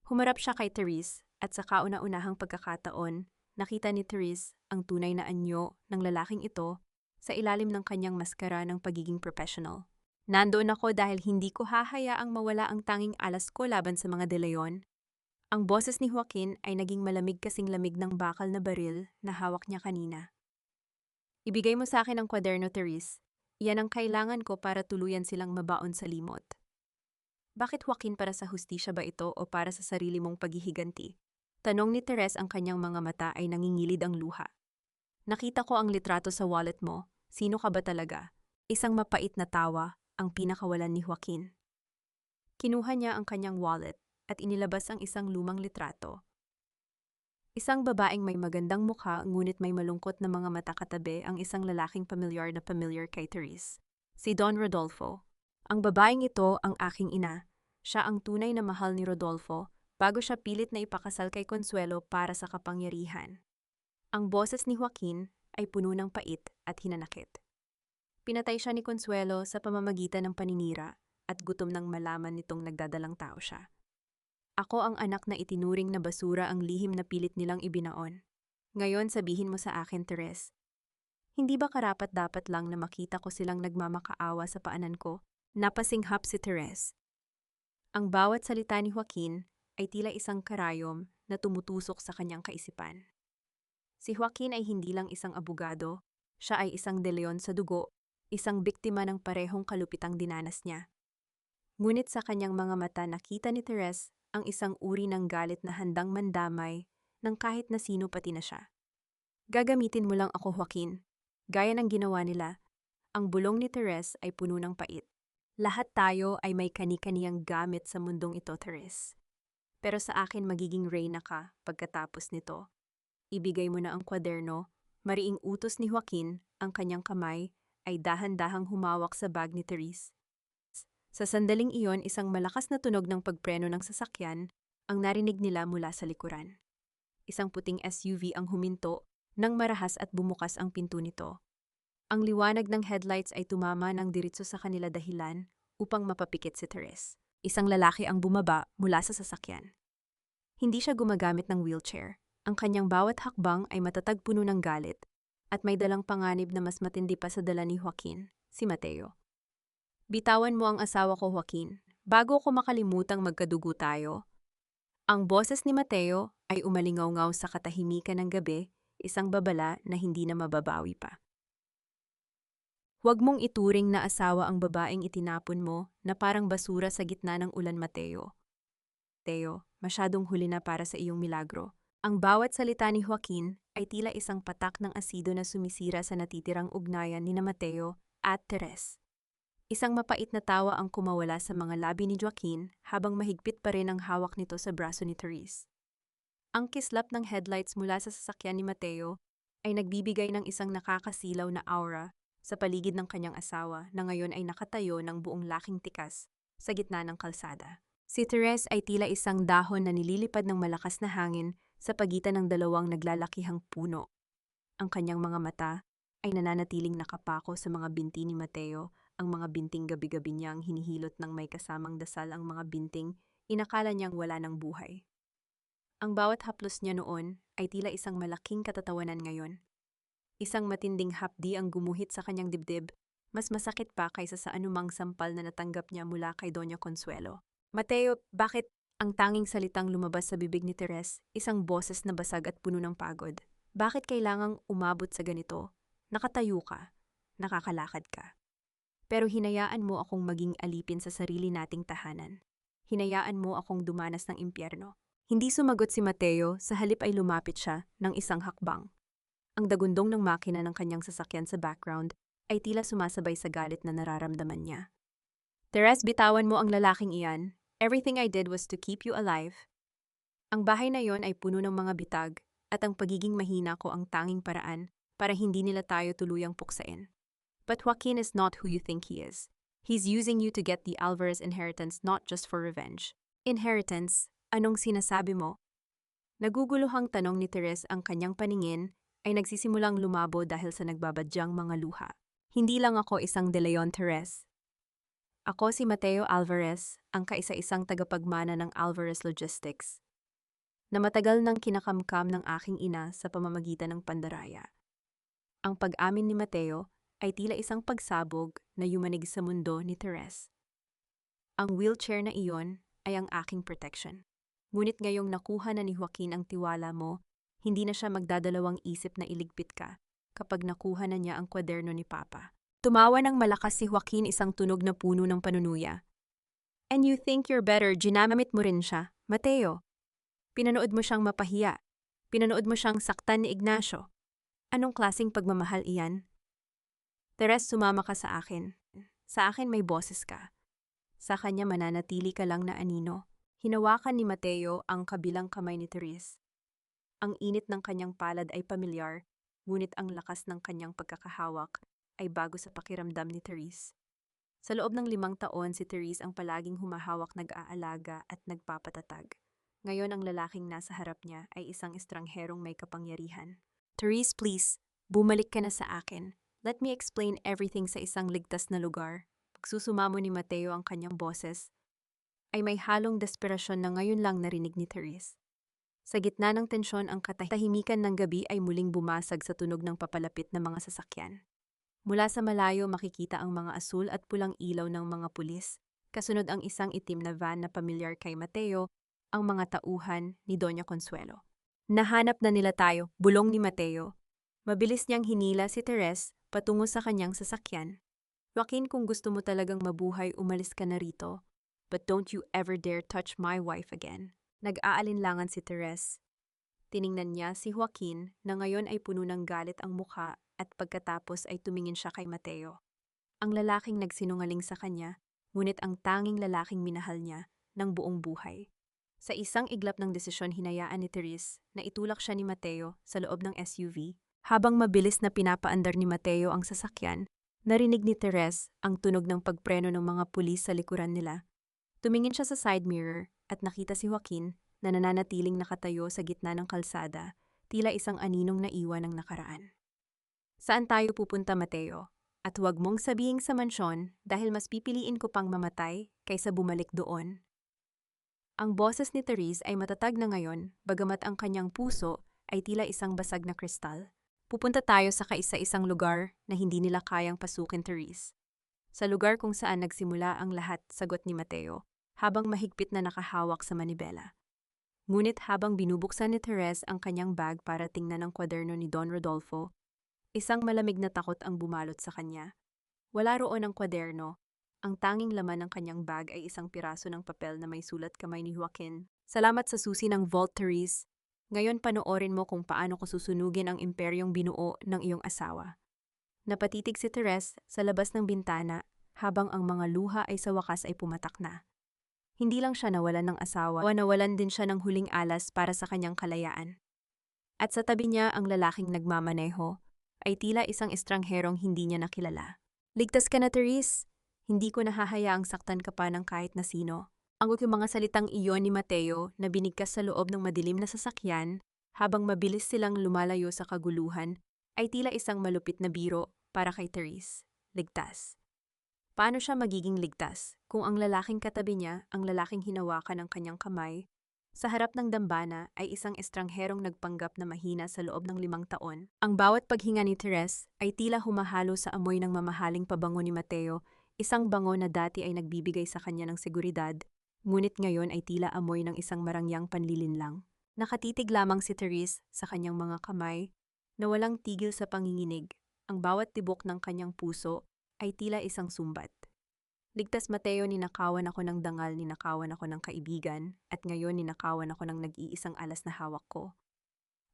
Humarap siya kay Therese at sa kauna-unahang pagkakataon, nakita ni Therese ang tunay na anyo ng lalaking ito sa ilalim ng kanyang maskara ng pagiging professional. Nandoon ako dahil hindi ko hahayaang mawala ang tanging alas ko laban sa mga De Leon. Ang boses ni Joaquin ay naging malamig kasing lamig ng bakal na baril na hawak niya kanina. Ibigay mo sa akin ang kwaderno, Therese. Iyan ang kailangan ko para tuluyan silang mabaon sa limot. Bakit, Joaquin, para sa hustisya ba ito o para sa sarili mong paghihiganti? Tanong ni Therese, ang kanyang mga mata ay nangingilid ang luha. Nakita ko ang litrato sa wallet mo. Sino ka ba talaga? Isang mapait na tawa ang pinakawalan ni Joaquin. Kinuha niya ang kanyang wallet at inilabas ang isang lumang litrato. Isang babaeng may magandang mukha ngunit may malungkot na mga mata katabi, ang isang lalaking pamilyar kay Therese. Si Don Rodolfo. Ang babaeng ito ang aking ina. Siya ang tunay na mahal ni Rodolfo bago siya pilit na ipakasal kay Consuelo para sa kapangyarihan. Ang boses ni Joaquin ay puno ng pait at hinanakit. Pinatay siya ni Consuelo sa pamamagitan ng paninira at gutom nang malaman nitong nagdadalang tao siya. Ako ang anak na itinuring na basura ang lihim na pilit nilang ibinaon. Ngayon sabihin mo sa akin, Teres, hindi ba karapat-dapat lang na makita ko silang nagmamakaawa sa paanan ko? Napasinghap si Teres. Ang bawat salita ni Joaquin ay tila isang karayom na tumutusok sa kanyang kaisipan. Si Joaquin ay hindi lang isang abogado, siya ay isang de Leon sa dugo, isang biktima ng parehong kalupitang dinanas niya. Ngunit sa kanyang mga mata nakita ni Teres ang isang uri ng galit na handang mandamay ng kahit na sino pati na siya. Gagamitin mo lang ako, Joaquin. Gaya ng ginawa nila, ang bulong ni Teres ay puno ng pait. Lahat tayo ay may kani-kaniyang gamit sa mundong ito, Teres. Pero sa akin magiging reyna ka pagkatapos nito. Ibigay mo na ang kwaderno. Mariing utos ni Joaquin, ang kanyang kamay ay dahan-dahang humawak sa bag ni Teres. Sa sandaling iyon, isang malakas na tunog ng pagpreno ng sasakyan ang narinig nila mula sa likuran. Isang puting SUV ang huminto nang marahas at bumukas ang pinto nito. Ang liwanag ng headlights ay tumama ng diretso sa kanila dahilan upang mapapikit si Teres. Isang lalaki ang bumaba mula sa sasakyan. Hindi siya gumagamit ng wheelchair. Ang kanyang bawat hakbang ay matatag puno ng galit at may dalang panganib na mas matindi pa sa dala ni Joaquin, si Mateo. Bitawan mo ang asawa ko, Joaquin, bago ko makalimutang magkadugo tayo. Ang boses ni Mateo ay umalingaw-ngaw sa katahimikan ng gabi, isang babala na hindi na mababawi pa. Huwag mong ituring na asawa ang babaeng itinapon mo na parang basura sa gitna ng ulan, Mateo. Mateo, masyadong huli na para sa iyong milagro. Ang bawat salita ni Joaquin ay tila isang patak ng asido na sumisira sa natitirang ugnayan ni Mateo at Teres. Isang mapait na tawa ang kumawala sa mga labi ni Joaquin habang mahigpit pa rin ang hawak nito sa braso ni Teres. Ang kislap ng headlights mula sa sasakyan ni Mateo ay nagbibigay ng isang nakakasilaw na aura sa paligid ng kanyang asawa na ngayon ay nakatayo ng buong laking tikas sa gitna ng kalsada. Si Teres ay tila isang dahon na nililipad ng malakas na hangin sa pagitan ng dalawang naglalakihang puno. Ang kanyang mga mata ay nananatiling nakapako sa mga binti ni Mateo, ang mga binting gabi-gabi niyang hinihilot ng may kasamang dasal ang mga binting, inakala niyang wala ng buhay. Ang bawat haplos niya noon ay tila isang malaking katatawanan ngayon. Isang matinding hapdi ang gumuhit sa kanyang dibdib, mas masakit pa kaysa sa anumang sampal na natanggap niya mula kay Doña Consuelo. Mateo, bakit? Ang tanging salitang lumabas sa bibig ni Teres, isang boses na basag at puno ng pagod. Bakit kailangang umabot sa ganito? Nakatayo ka, nakakalakad ka. Pero hinayaan mo akong maging alipin sa sarili nating tahanan. Hinayaan mo akong dumanas ng impyerno. Hindi sumagot si Mateo, sa halip ay lumapit siya ng isang hakbang. Ang dagundong ng makina ng kanyang sasakyan sa background ay tila sumasabay sa galit na nararamdaman niya. Teres, bitawan mo ang lalaking iyan. Everything I did was to keep you alive. Ang bahay na yon ay puno ng mga bitag at ang pagiging mahina ko ang tanging paraan para hindi nila tayo tuluyang puksain. But Joaquin is not who you think he is. He's using you to get the Alvarez inheritance not just for revenge. Inheritance? Anong sinasabi mo? Naguguluhang tanong ni Teres, ang kanyang paningin ay nagsisimulang lumabo dahil sa nagbabadyang mga luha. Hindi lang ako isang De Leon, Teres. Ako si Mateo Alvarez, ang kaisa-isang tagapagmana ng Alvarez Logistics, na matagal nang kinakamkam ng aking ina sa pamamagitan ng pandaraya. Ang pag-amin ni Mateo ay tila isang pagsabog na yumanig sa mundo ni Teres. Ang wheelchair na iyon ay ang aking protection. Ngunit ngayong nakuha na ni Joaquin ang tiwala mo, hindi na siya magdadalawang isip na iligpit ka kapag nakuha na niya ang kwaderno ni Papa. Tumawa ng malakas si Joaquin, isang tunog na puno ng panunuya. And you think you're better, ginamit mo rin siya, Mateo. Pinanood mo siyang mapahiya. Pinanood mo siyang saktan ni Ignacio. Anong klaseng pagmamahal iyan? Teres, sumama ka sa akin. Sa akin may boses ka. Sa kanya mananatili ka lang na anino. Hinawakan ni Mateo ang kabilang kamay ni Teres. Ang init ng kanyang palad ay pamilyar, ngunit ang lakas ng kanyang pagkakahawak ay bago sa pakiramdam ni Teres. Sa loob ng 5 taon, si Teres ang palaging humahawak, nag-aalaga at nagpapatatag. Ngayon ang lalaking nasa harap niya ay isang estrangherong may kapangyarihan. Teres, please, bumalik ka na sa akin. Let me explain everything sa isang ligtas na lugar. Pagsusumamo ni Mateo ang kanyang boses, ay may halong desperasyon na ngayon lang narinig ni Therese. Sa gitna ng tensyon, ang katahimikan ng gabi ay muling bumasag sa tunog ng papalapit na mga sasakyan. Mula sa malayo makikita ang mga asul at pulang ilaw ng mga pulis, kasunod ang isang itim na van na pamilyar kay Mateo, ang mga tauhan ni Doña Consuelo. Nahanap na nila tayo, bulong ni Mateo. Mabilis niyang hinila si Therese patungo sa kanyang sasakyan. Joaquin, kung gusto mo talagang mabuhay, umalis ka na rito. But don't you ever dare touch my wife again. Nag-aalinlangan si Therese. Tiningnan niya si Joaquin na ngayon ay puno ng galit ang mukha at pagkatapos ay tumingin siya kay Mateo. Ang lalaking nagsinungaling sa kanya, ngunit ang tanging lalaking minahal niya ng buong buhay. Sa isang iglap ng desisyon, hinayaan ni Therese na itulak siya ni Mateo sa loob ng SUV. Habang mabilis na pinapaandar ni Mateo ang sasakyan, narinig ni Therese ang tunog ng pagpreno ng mga pulis sa likuran nila. Tumingin siya sa side mirror at nakita si Joaquin na nananatiling nakatayo sa gitna ng kalsada, tila isang aninong naiwan ng nakaraan. Saan tayo pupunta, Mateo? At huwag mong sabihing sa mansyon dahil mas pipiliin ko pang mamatay kaysa bumalik doon. Ang boses ni Therese ay matatag na ngayon, bagamat ang kanyang puso ay tila isang basag na kristal. Pupunta tayo sa kaisa-isang lugar na hindi nila kayang pasukin, Therese. Sa lugar kung saan nagsimula ang lahat, sagot ni Mateo, habang mahigpit na nakahawak sa manibela. Ngunit habang binubuksan ni Therese ang kanyang bag para tingnan ang kwaderno ni Don Rodolfo, isang malamig na takot ang bumalot sa kanya. Wala roon ang kwaderno. Ang tanging laman ng kanyang bag ay isang piraso ng papel na may sulat kamay ni Joaquin. Salamat sa susi ng vault, Therese. Ngayon panoorin mo kung paano ko susunugin ang imperyong binuo ng iyong asawa. Napatitig si Therese sa labas ng bintana habang ang mga luha ay sa wakas ay pumatak na. Hindi lang siya nawalan ng asawa, nawalan din siya ng huling alas para sa kanyang kalayaan. At sa tabi niya ang lalaking nagmamaneho ay tila isang estrangherong hindi niya nakilala. Ligtas ka na, Therese. Hindi ko nahahayaang saktan ka pa ng kahit na sino. Ang mga salitang iyon ni Mateo na binigkas sa loob ng madilim na sasakyan habang mabilis silang lumalayo sa kaguluhan ay tila isang malupit na biro para kay Therese. Ligtas. Paano siya magiging ligtas kung ang lalaking katabi niya, ang lalaking hinawakan ng kanyang kamay, sa harap ng dambana ay isang estrangherong nagpanggap na mahina sa loob ng 5 taon? Ang bawat paghinga ni Therese ay tila humahalo sa amoy ng mamahaling pabango ni Mateo, isang bango na dati ay nagbibigay sa kanya ng seguridad, ngunit ngayon ay tila amoy ng isang marangyang panlilinlang. Nakatitig lamang si Therese sa kanyang mga kamay na walang tigil sa panginginig. Ang bawat tibok ng kanyang puso ay tila isang sumbat. Ligtas, Mateo, ninakawan ako ng dangal, ninakawan ako ng kaibigan, at ngayon ninakawan ako ng nag-iisang alas na hawak ko.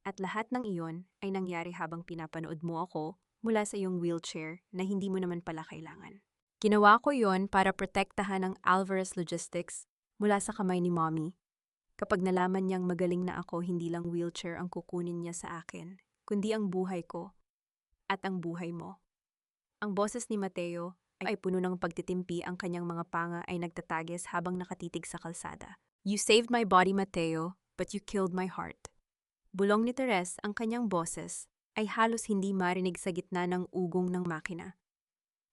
At lahat ng iyon ay nangyari habang pinapanood mo ako mula sa iyong wheelchair na hindi mo naman pala kailangan. Ginawa ko iyon para protektahan ang Alvarez Logistics mula sa kamay ni Mommy. Kapag nalaman niyang magaling na ako, hindi lang wheelchair ang kukunin niya sa akin, kundi ang buhay ko at ang buhay mo. Ang boses ni Mateo ay puno ng pagtitimpi, ang kanyang mga panga ay nagtatagis habang nakatitig sa kalsada. You saved my body, Mateo, but you killed my heart. Bulong ni Therese, ang kanyang boses ay halos hindi marinig sa gitna ng ugong ng makina.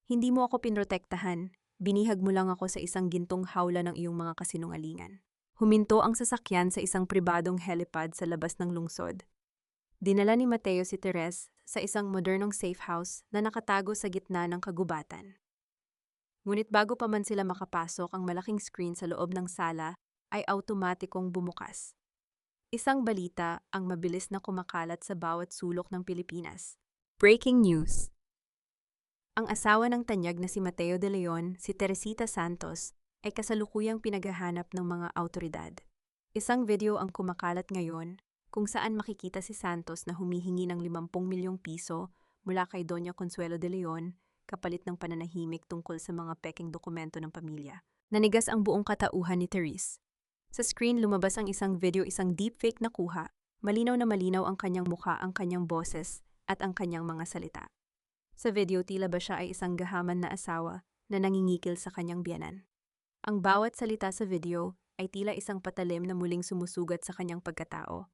Hindi mo ako pinrotektahan, binihag mo lang ako sa isang gintong hawla ng iyong mga kasinungalingan. Huminto ang sasakyan sa isang pribadong helipad sa labas ng lungsod. Dinala ni Mateo si Therese sa isang modernong safe house na nakatago sa gitna ng kagubatan. Ngunit bago pa man sila makapasok, ang malaking screen sa loob ng sala ay automatikong bumukas. Isang balita ang mabilis na kumakalat sa bawat sulok ng Pilipinas. Breaking news! Ang asawa ng tanyag na si Mateo de Leon, si Teresita Santos, ay kasalukuyang pinaghahanap ng mga awtoridad. Isang video ang kumakalat ngayon kung saan makikita si Santos na humihingi ng 50 milyong piso mula kay Doña Consuelo de Leon kapalit ng pananahimik tungkol sa mga pekeng dokumento ng pamilya. Nanigas ang buong katauhan ni Therese. Sa screen lumabas ang isang video, isang deepfake na kuha. Malinaw na malinaw ang kanyang mukha, ang kanyang boses at ang kanyang mga salita. Sa video, tila ba siya ay isang gahaman na asawa na nangingikil sa kanyang biyenan. Ang bawat salita sa video ay tila isang patalim na muling sumusugat sa kanyang pagkatao.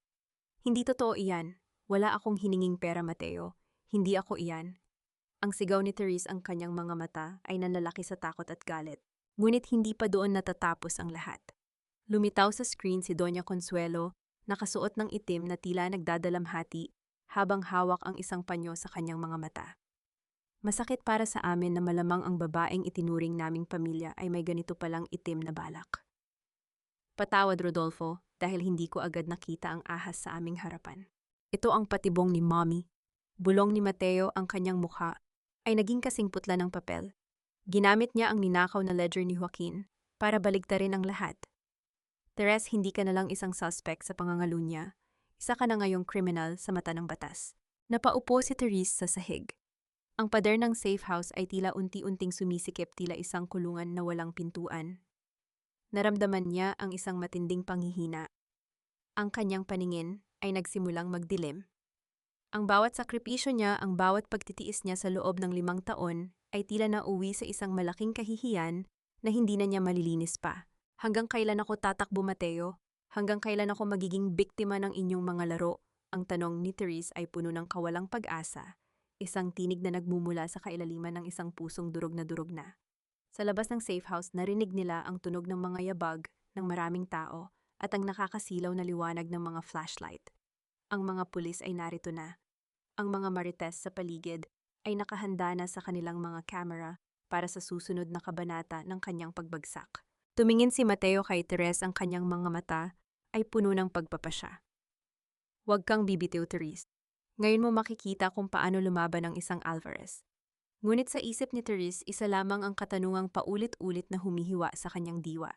Hindi totoo iyan. Wala akong hininging pera, Mateo. Hindi ako iyan. Ang sigaw ni Therese ang kanyang mga mata ay nanlalaki sa takot at galit. Ngunit hindi pa doon natatapos ang lahat. Lumitaw sa screen si Doña Consuelo, nakasuot ng itim na tila nagdadalamhati habang hawak ang isang panyo sa kanyang mga mata. Masakit para sa amin na malamang ang babaeng itinuring naming pamilya ay may ganito palang itim na balak. Patawad, Rodolfo, dahil hindi ko agad nakita ang ahas sa aming harapan. Ito ang patibong ni Mommy. Bulong ni Mateo ang kanyang mukha ay naging kasing putla ng papel. Ginamit niya ang ninakaw na ledger ni Joaquin para baligtarin ang lahat. Therese, hindi ka na lang isang suspect sa pangangalunya. Isa ka na ngayong kriminal sa mata ng batas. Napaupo si Therese sa sahig. Ang pader ng safe house ay tila unti-unting sumisikip, tila isang kulungan na walang pintuan. Naramdaman niya ang isang matinding panghihina. Ang kanyang paningin ay nagsimulang magdilim. Ang bawat sakripisyo niya, ang bawat pagtitiis niya sa loob ng 5 taon ay tila nauwi sa isang malaking kahihiyan na hindi na niya malilinis pa. Hanggang kailan ako tatakbo, Mateo? Hanggang kailan ako magiging biktima ng inyong mga laro? Ang tanong ni Therese ay puno ng kawalang pag-asa, isang tinig na nagmumula sa kailaliman ng isang pusong durog na durog na. Sa labas ng safe house, narinig nila ang tunog ng mga yabag ng maraming tao at ang nakakasilaw na liwanag ng mga flashlight. Ang mga pulis ay narito na. Ang mga marites sa paligid ay nakahanda na sa kanilang mga camera para sa susunod na kabanata ng kanyang pagbagsak. Tumingin si Mateo kay Therese, ang kanyang mga mata ay puno ng pagpapasya. Huwag kang bibitiw, Therese. Ngayon mo makikita kung paano lumaban ang isang Alvarez. Ngunit sa isip ni Therese, isa lamang ang katanungang paulit-ulit na humihiwa sa kanyang diwa.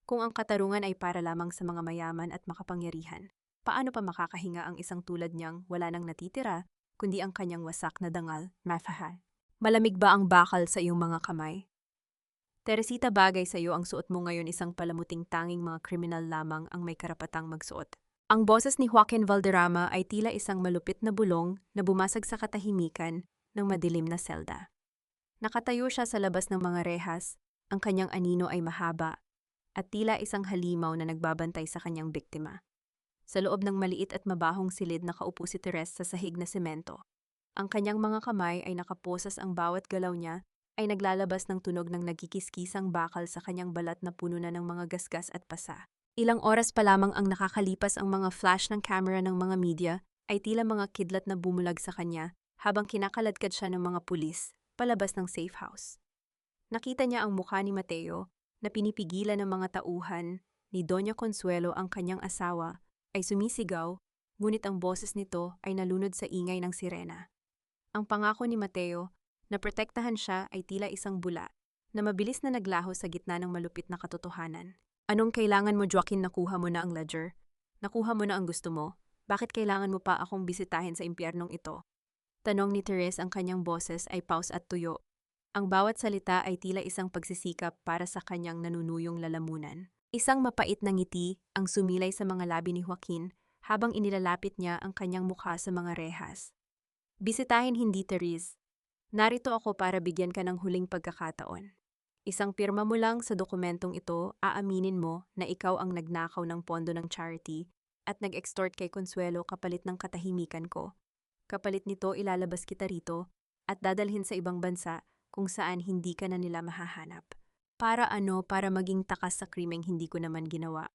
Kung ang katarungan ay para lamang sa mga mayaman at makapangyarihan, paano pa makakahinga ang isang tulad niyang wala nang natitira, kundi ang kanyang wasak na dangal, mafahal? Malamig ba ang bakal sa iyong mga kamay? Teresita, bagay sa iyo ang suot mo ngayon, isang palamuting tanging mga kriminal lamang ang may karapatang magsuot. Ang boses ni Joaquin Valderrama ay tila isang malupit na bulong na bumasag sa katahimikan ng madilim na selda. Nakatayo siya sa labas ng mga rehas, ang kanyang anino ay mahaba, at tila isang halimaw na nagbabantay sa kanyang biktima. Sa loob ng maliit at mabahong silid nakaupo si Therese sa sahig na semento. Ang kanyang mga kamay ay nakaposas, ang bawat galaw niya ay naglalabas ng tunog ng nagkikiskisang bakal sa kanyang balat na puno na ng mga gasgas at pasa. Ilang oras pa lamang ang nakakalipas, ang mga flash ng camera ng mga media ay tila mga kidlat na bumulag sa kanya habang kinakaladkad siya ng mga pulis palabas ng safe house. Nakita niya ang mukha ni Mateo na pinipigilan ng mga tauhan ni Doña Consuelo, ang kanyang asawa, ay sumisigaw, ngunit ang boses nito ay nalunod sa ingay ng sirena. Ang pangako ni Mateo na protektahan siya ay tila isang bula na mabilis na naglaho sa gitna ng malupit na katotohanan. Anong kailangan mo, Joaquin? Nakuha mo na ang ledger? Nakuha mo na ang gusto mo? Bakit kailangan mo pa akong bisitahin sa impyernong ito? Tanong ni Therese, ang kanyang boses ay paus at tuyo. Ang bawat salita ay tila isang pagsisikap para sa kanyang nanunuyong lalamunan. Isang mapait na ngiti ang sumilay sa mga labi ni Joaquin habang inilalapit niya ang kanyang mukha sa mga rehas. Bisitahin hindi, Therese. Narito ako para bigyan ka ng huling pagkakataon. Isang pirma mo lang sa dokumentong ito, aaminin mo na ikaw ang nagnakaw ng pondo ng charity at nag-extort kay Consuelo kapalit ng katahimikan ko. Kapalit nito, ilalabas kita rito at dadalhin sa ibang bansa kung saan hindi ka na nila mahahanap. Para ano? Para maging takas sa krimeng hindi ko naman ginawa.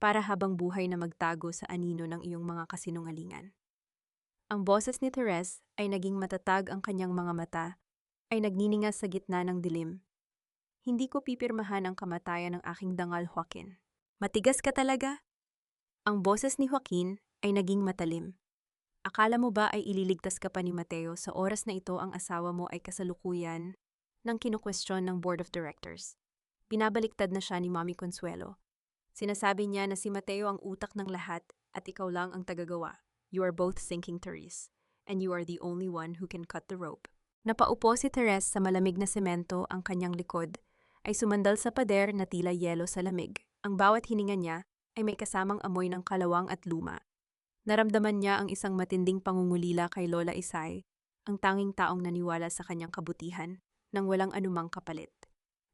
Para habang buhay na magtago sa anino ng iyong mga kasinungalingan. Ang boses ni Therese ay naging matatag, ang kanyang mga mata ay nagniningas sa gitna ng dilim. Hindi ko pipirmahan ang kamatayan ng aking dangal, Joaquin. Matigas ka talaga? Ang boses ni Joaquin ay naging matalim. Akala mo ba ay ililigtas ka pa ni Mateo? Sa oras na ito, ang asawa mo ay kasalukuyan ng kinukwestiyon ng Board of Directors. Binabaliktad na siya ni Mommy Consuelo. Sinasabi niya na si Mateo ang utak ng lahat at ikaw lang ang tagagawa. You are both sinking, Therese, and you are the only one who can cut the rope. Napaupo si Therese sa malamig na semento, ang kanyang likod ay sumandal sa pader na tila yelo sa lamig. Ang bawat hininga niya ay may kasamang amoy ng kalawang at luma. Naramdaman niya ang isang matinding pangungulila kay Lola Isay, ang tanging taong naniwala sa kanyang kabutihan nang walang anumang kapalit.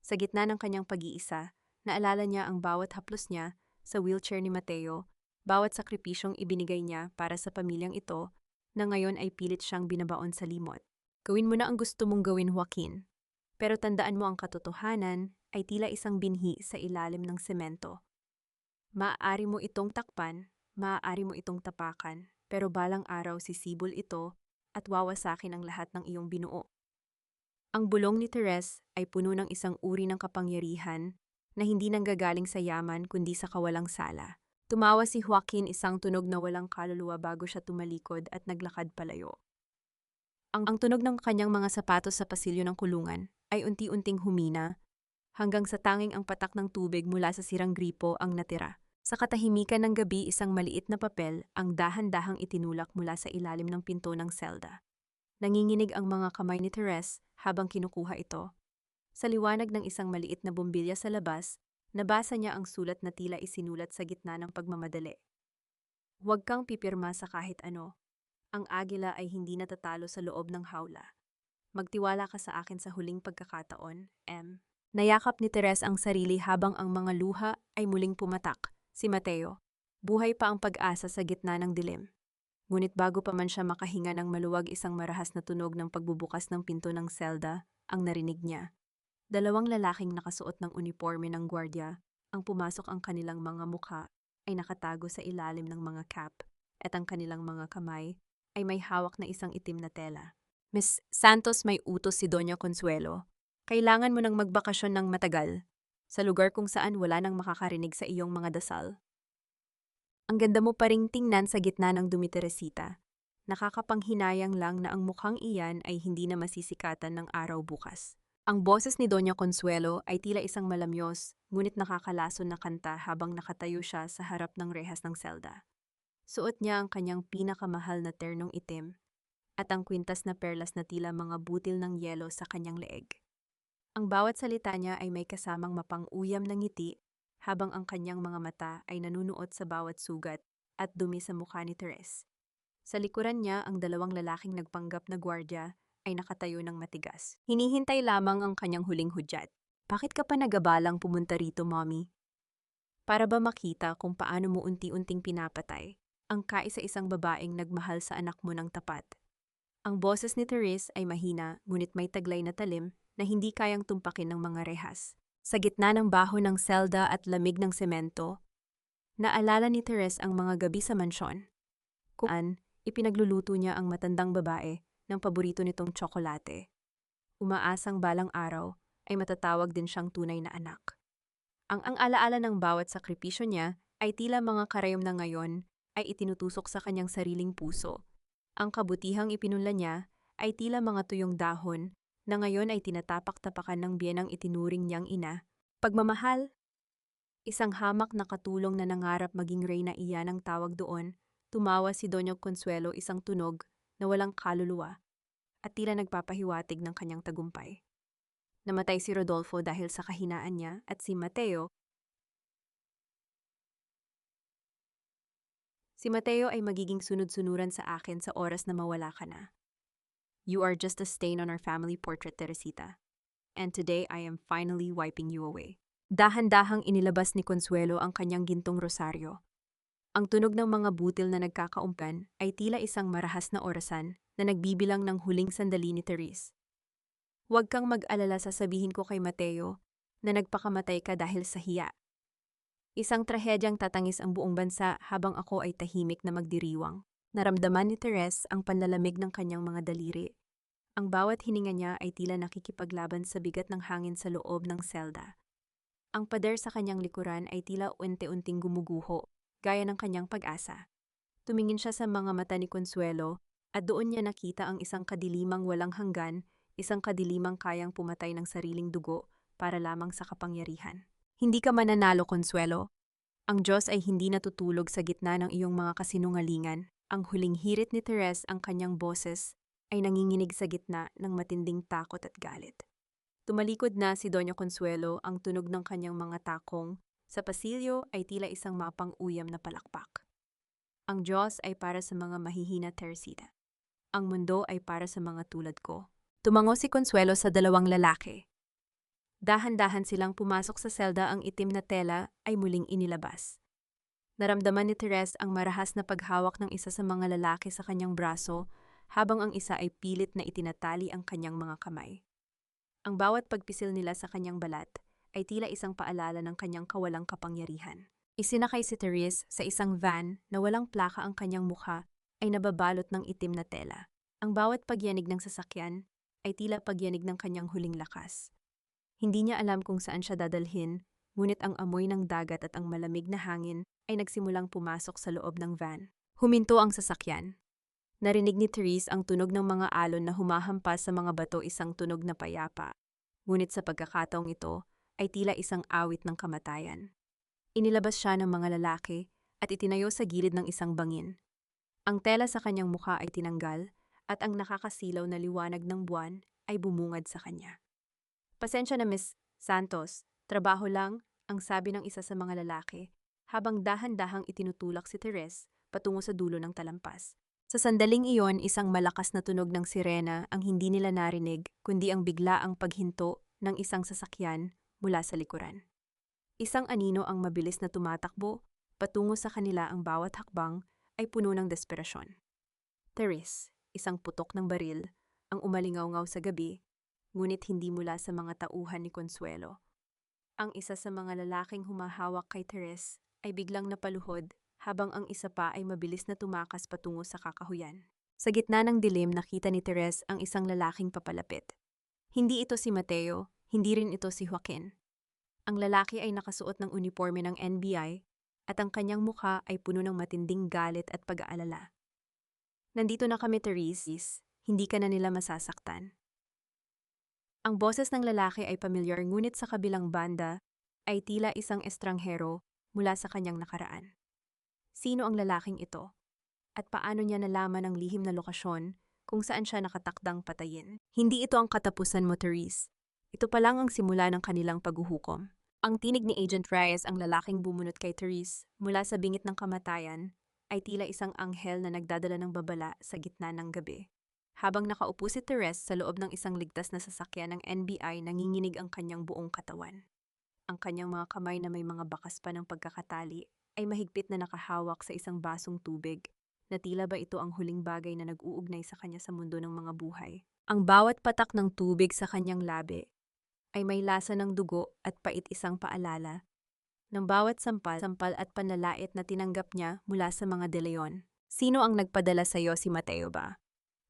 Sa gitna ng kanyang pag-iisa, naalala niya ang bawat haplos niya sa wheelchair ni Mateo, bawat sakripisyong ibinigay niya para sa pamilyang ito na ngayon ay pilit siyang binabaon sa limot. Gawin mo na ang gusto mong gawin, Joaquin. Pero tandaan mo ang katotohanan ay tila isang binhi sa ilalim ng semento. Maaari mo itong takpan, maaari mo itong tapakan, pero balang araw sisibol ito at wawasakin ang lahat ng iyong binuo. Ang bulong ni Therese ay puno ng isang uri ng kapangyarihan na hindi nanggagaling sa yaman kundi sa kawalang sala. Tumawa si Joaquin, isang tunog na walang kaluluwa bago siya tumalikod at naglakad palayo. Ang tunog ng kanyang mga sapatos sa pasilyo ng kulungan ay unti-unting humina hanggang sa tanging ang patak ng tubig mula sa sirang gripo ang natira. Sa katahimikan ng gabi, isang maliit na papel ang dahan-dahang itinulak mula sa ilalim ng pinto ng selda. Nanginginig ang mga kamay ni Therese habang kinukuha ito. Sa liwanag ng isang maliit na bombilya sa labas, nabasa niya ang sulat na tila isinulat sa gitna ng pagmamadali. Huwag kang pipirma sa kahit ano. Ang agila ay hindi natatalo sa loob ng hawla. Magtiwala ka sa akin sa huling pagkakataon, M. Nayakap ni Therese ang sarili habang ang mga luha ay muling pumatak. Si Mateo. Buhay pa ang pag-asa sa gitna ng dilim. Ngunit bago pa man siya makahinga ng maluwag, isang marahas na tunog ng pagbubukas ng pinto ng selda ang narinig niya. Dalawang lalaking nakasuot ng uniforme ng gwardya ang pumasok, ang kanilang mga mukha ay nakatago sa ilalim ng mga cap at ang kanilang mga kamay ay may hawak na isang itim na tela. Miss Santos, may utos si Doña Consuelo. Kailangan mo nang magbakasyon ng matagal sa lugar kung saan wala nang makakarinig sa iyong mga dasal. Ang ganda mo pa ring tingnan sa gitna ng dumi, Teresita. Nakakapanghinayang lang na ang mukhang iyan ay hindi na masisikatan ng araw bukas. Ang boses ni Doña Consuelo ay tila isang malamyos, ngunit nakakalason na kanta habang nakatayo siya sa harap ng rehas ng selda. Suot niya ang kanyang pinakamahal na ternong itim at ang kwintas na perlas na tila mga butil ng yelo sa kanyang leeg. Ang bawat salita niya ay may kasamang mapang-uyam na ngiti habang ang kanyang mga mata ay nanunuot sa bawat sugat at dumi sa mukha ni Therese. Sa likuran niya, ang dalawang lalaking nagpanggap na gwardya ay nakatayo ng matigas. Hinihintay lamang ang kanyang huling hudyat. Bakit ka pa nagabalang pumunta rito, Mommy? Para ba makita kung paano mo unti-unting pinapatay ang kaisa-isang babaeng nagmahal sa anak mo ng tapat? Ang boses ni Therese ay mahina, ngunit may taglay na talim na hindi kayang tumpakin ng mga rehas. Sa gitna ng baho ng selda at lamig ng semento, naalala ni Therese ang mga gabi sa mansyon, kung saan ipinagluluto niya ang matandang babae ng paborito nitong tsokolate. Umaasang balang araw ay matatawag din siyang tunay na anak. Ang alaala ng bawat sakripisyo niya ay tila mga karayom na ngayon ay itinutusok sa kanyang sariling puso. Ang kabutihang ipinunla niya ay tila mga tuyong dahon na ngayon ay tinatapak-tapakan ng biyenang itinuring niyang ina. Pagmamahal, isang hamak na katulong na nangarap maging reyna, iyan ang tawag doon. Tumawa si Doña Consuelo, isang tunog na walang kaluluwa at tila nagpapahiwatig ng kanyang tagumpay. Namatay si Rodolfo dahil sa kahinaan niya at si Mateo ay magiging sunod-sunuran sa akin sa oras na mawala ka na. You are just a stain on our family portrait, Teresita. And today I am finally wiping you away. Dahan-dahang inilabas ni Consuelo ang kanyang gintong rosaryo. Ang tunog ng mga butil na nagkakaumpan ay tila isang marahas na orasan na nagbibilang ng huling sandali ni Therese. Huwag kang mag-alala, sasabihin ko kay Mateo na nagpakamatay ka dahil sa hiya. Isang trahedyang tatangis ang buong bansa habang ako ay tahimik na magdiriwang. Naramdaman ni Therese ang panlalamig ng kanyang mga daliri. Ang bawat hininga niya ay tila nakikipaglaban sa bigat ng hangin sa loob ng selda. Ang pader sa kanyang likuran ay tila unti-unting gumuguho, gaya ng kanyang pag-asa. Tumingin siya sa mga mata ni Consuelo at doon niya nakita ang isang kadilimang walang hanggan, isang kadilimang kayang pumatay ng sariling dugo para lamang sa kapangyarihan. Hindi ka mananalo, Consuelo. Ang Diyos ay hindi natutulog sa gitna ng iyong mga kasinungalingan. Ang huling hirit ni Therese, ang kanyang boses, ay nanginginig sa gitna ng matinding takot at galit. Tumalikod na si Doña Consuelo, ang tunog ng kanyang mga takong sa pasilyo ay tila isang mapang-uyam na palakpak. Ang Diyos ay para sa mga mahihina, Teresita. Ang mundo ay para sa mga tulad ko. Tumango si Consuelo sa dalawang lalaki. Dahan-dahan silang pumasok sa selda, ang itim na tela ay muling inilabas. Naramdaman ni Therese ang marahas na paghawak ng isa sa mga lalaki sa kanyang braso habang ang isa ay pilit na itinatali ang kanyang mga kamay. Ang bawat pagpisil nila sa kanyang balat ay tila isang paalala ng kanyang kawalang kapangyarihan. Isinakay si Therese sa isang van na walang plaka, ang kanyang mukha ay nababalot ng itim na tela. Ang bawat pagyanig ng sasakyan ay tila pagyanig ng kanyang huling lakas. Hindi niya alam kung saan siya dadalhin, ngunit ang amoy ng dagat at ang malamig na hangin ay nagsimulang pumasok sa loob ng van. Huminto ang sasakyan. Narinig ni Therese ang tunog ng mga alon na humahampas sa mga bato, isang tunog na payapa. Ngunit sa pagkakataong ito ay tila isang awit ng kamatayan. Inilabas siya ng mga lalaki at itinayo sa gilid ng isang bangin. Ang tela sa kanyang mukha ay tinanggal at ang nakakasilaw na liwanag ng buwan ay bumungad sa kanya. "Pasensya na, Miss Santos, trabaho lang," ang sabi ng isa sa mga lalaki, habang dahan-dahang itinutulak si Therese patungo sa dulo ng talampas. Sa sandaling iyon, isang malakas na tunog ng sirena ang hindi nila narinig, kundi ang biglaang paghinto ng isang sasakyan mula sa likuran. Isang anino ang mabilis na tumatakbo patungo sa kanila, ang bawat hakbang ay puno ng desperasyon. Therese, isang putok ng baril, ang umalingaw-ngaw sa gabi, ngunit hindi mula sa mga tauhan ni Consuelo. Ang isa sa mga lalaking humahawak kay Therese ay biglang napaluhod, habang ang isa pa ay mabilis na tumakas patungo sa kakahuyan. Sa gitna ng dilim, nakita ni Therese ang isang lalaking papalapit. Hindi ito si Mateo, hindi rin ito si Joaquin. Ang lalaki ay nakasuot ng uniforme ng NBI at ang kanyang mukha ay puno ng matinding galit at pag-aalala. "Nandito na kami, Therese. Hindi ka na nila masasaktan." Ang boses ng lalaki ay pamilyar, ngunit sa kabilang banda ay tila isang estranghero mula sa kanyang nakaraan. Sino ang lalaking ito? At paano niya nalaman ang lihim na lokasyon kung saan siya nakatakdang patayin? Hindi ito ang katapusan mo, Therese. Ito pa lang ang simula ng kanilang paghuhukom. Ang tinig ni Agent Reyes, ang lalaking bumunot kay Therese mula sa bingit ng kamatayan, ay tila isang anghel na nagdadala ng babala sa gitna ng gabi. Habang nakaupo si Therese sa loob ng isang ligtas na sasakyan ng NBI, nanginginig ang kanyang buong katawan. Ang kanyang mga kamay na may mga bakas pa ng pagkakatali ay mahigpit na nakahawak sa isang basong tubig, na tila ba ito ang huling bagay na nag-uugnay sa kanya sa mundo ng mga buhay. Ang bawat patak ng tubig sa kanyang labi ay may lasa ng dugo at pait, isang paalala ng bawat sampal at panlalait na tinanggap niya mula sa mga De Leon. "Sino ang nagpadala sa iyo, si Mateo ba?"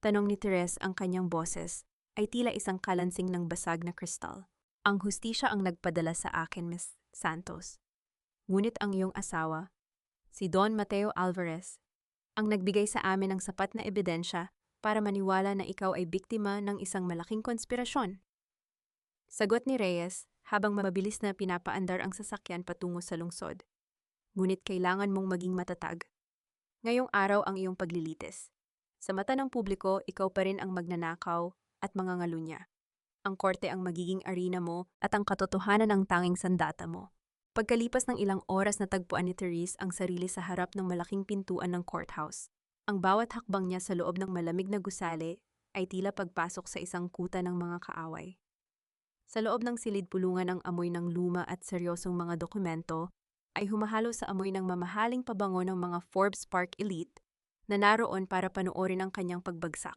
tanong ni Therese, ang kanyang boses ay tila isang kalansing ng basag na kristal. "Ang hustisya ang nagpadala sa akin, Miss Santos. Ngunit ang iyong asawa, si Don Mateo Alvarez, ang nagbigay sa amin ng sapat na ebidensya para maniwala na ikaw ay biktima ng isang malaking konspirasyon." Sagot ni Reyes habang mabilis na pinapaandar ang sasakyan patungo sa lungsod. "Ngunit kailangan mong maging matatag. Ngayong araw ang iyong paglilitis. Sa mata ng publiko, ikaw pa rin ang magnanakaw at mangangalunya. Ang korte ang magiging arena mo at ang katotohanan ang tanging sandata mo." Pagkalipas ng ilang oras, natagpuan ni Therese ang sarili sa harap ng malaking pintuan ng courthouse. Ang bawat hakbang niya sa loob ng malamig na gusali ay tila pagpasok sa isang kuta ng mga kaaway. Sa loob ng silid-pulungan, ang amoy ng luma at seryosong mga dokumento ay humahalo sa amoy ng mamahaling pabango ng mga Forbes Park elite na naroon para panoorin ang kanyang pagbagsak.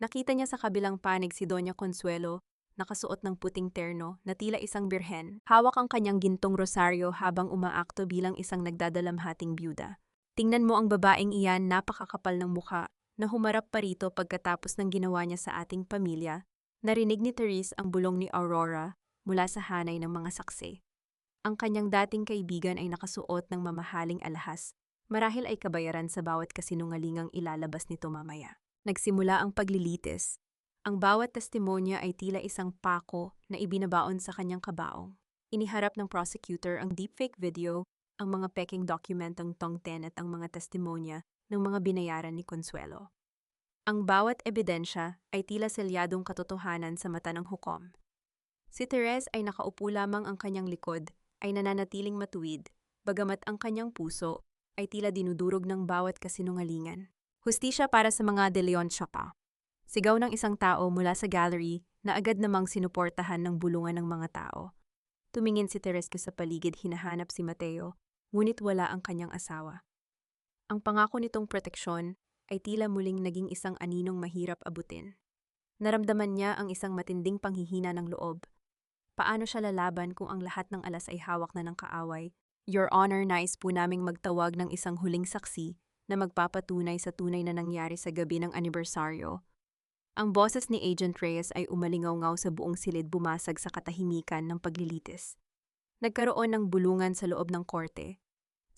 Nakita niya sa kabilang panig si Doña Consuelo, nakasuot ng puting terno na tila isang birhen. Hawak ang kanyang gintong rosaryo habang umaakto bilang isang nagdadalamhating byuda. Tingnan mo ang babaeng iyan, napakakapal ng mukha, na humarap pa rito pagkatapos ng ginawa niya sa ating pamilya. Narinig ni Therese ang bulong ni Aurora mula sa hanay ng mga saksi. Ang kanyang dating kaibigan ay nakasuot ng mamahaling alahas. Marahil ay kabayaran sa bawat kasinungalingang ilalabas nito mamaya. Nagsimula ang paglilitis. Ang bawat testimonya ay tila isang pako na ibinabaon sa kanyang kabaong. Iniharap ng prosecutor ang deepfake video, ang mga peking dokumentong tongten at ang mga testimonya ng mga binayaran ni Consuelo. Ang bawat ebidensya ay tila selyadong katotohanan sa mata ng hukom. Si Therese ay nakaupo lamang, ang kanyang likod ay nananatiling matuwid, bagamat ang kanyang puso ay tila dinudurog ng bawat kasinungalingan. "Hustisya para sa mga De Leon Chapa," sigaw ng isang tao mula sa gallery na agad namang sinuportahan ng bulungan ng mga tao. Tumingin si Therese sa paligid, hinahanap si Mateo, ngunit wala ang kanyang asawa. Ang pangako nitong proteksyon ay tila muling naging isang aninong mahirap abutin. Naramdaman niya ang isang matinding panghihina ng loob. Paano siya lalaban kung ang lahat ng alas ay hawak na ng kaaway? Your Honor, nais po naming magtawag ng isang huling saksi na magpapatunay sa tunay na nangyari sa gabi ng anibersaryo. Ang boses ni Agent Reyes ay umalingaw-ngaw sa buong silid, bumasag sa katahimikan ng paglilitis. Nagkaroon ng bulungan sa loob ng korte.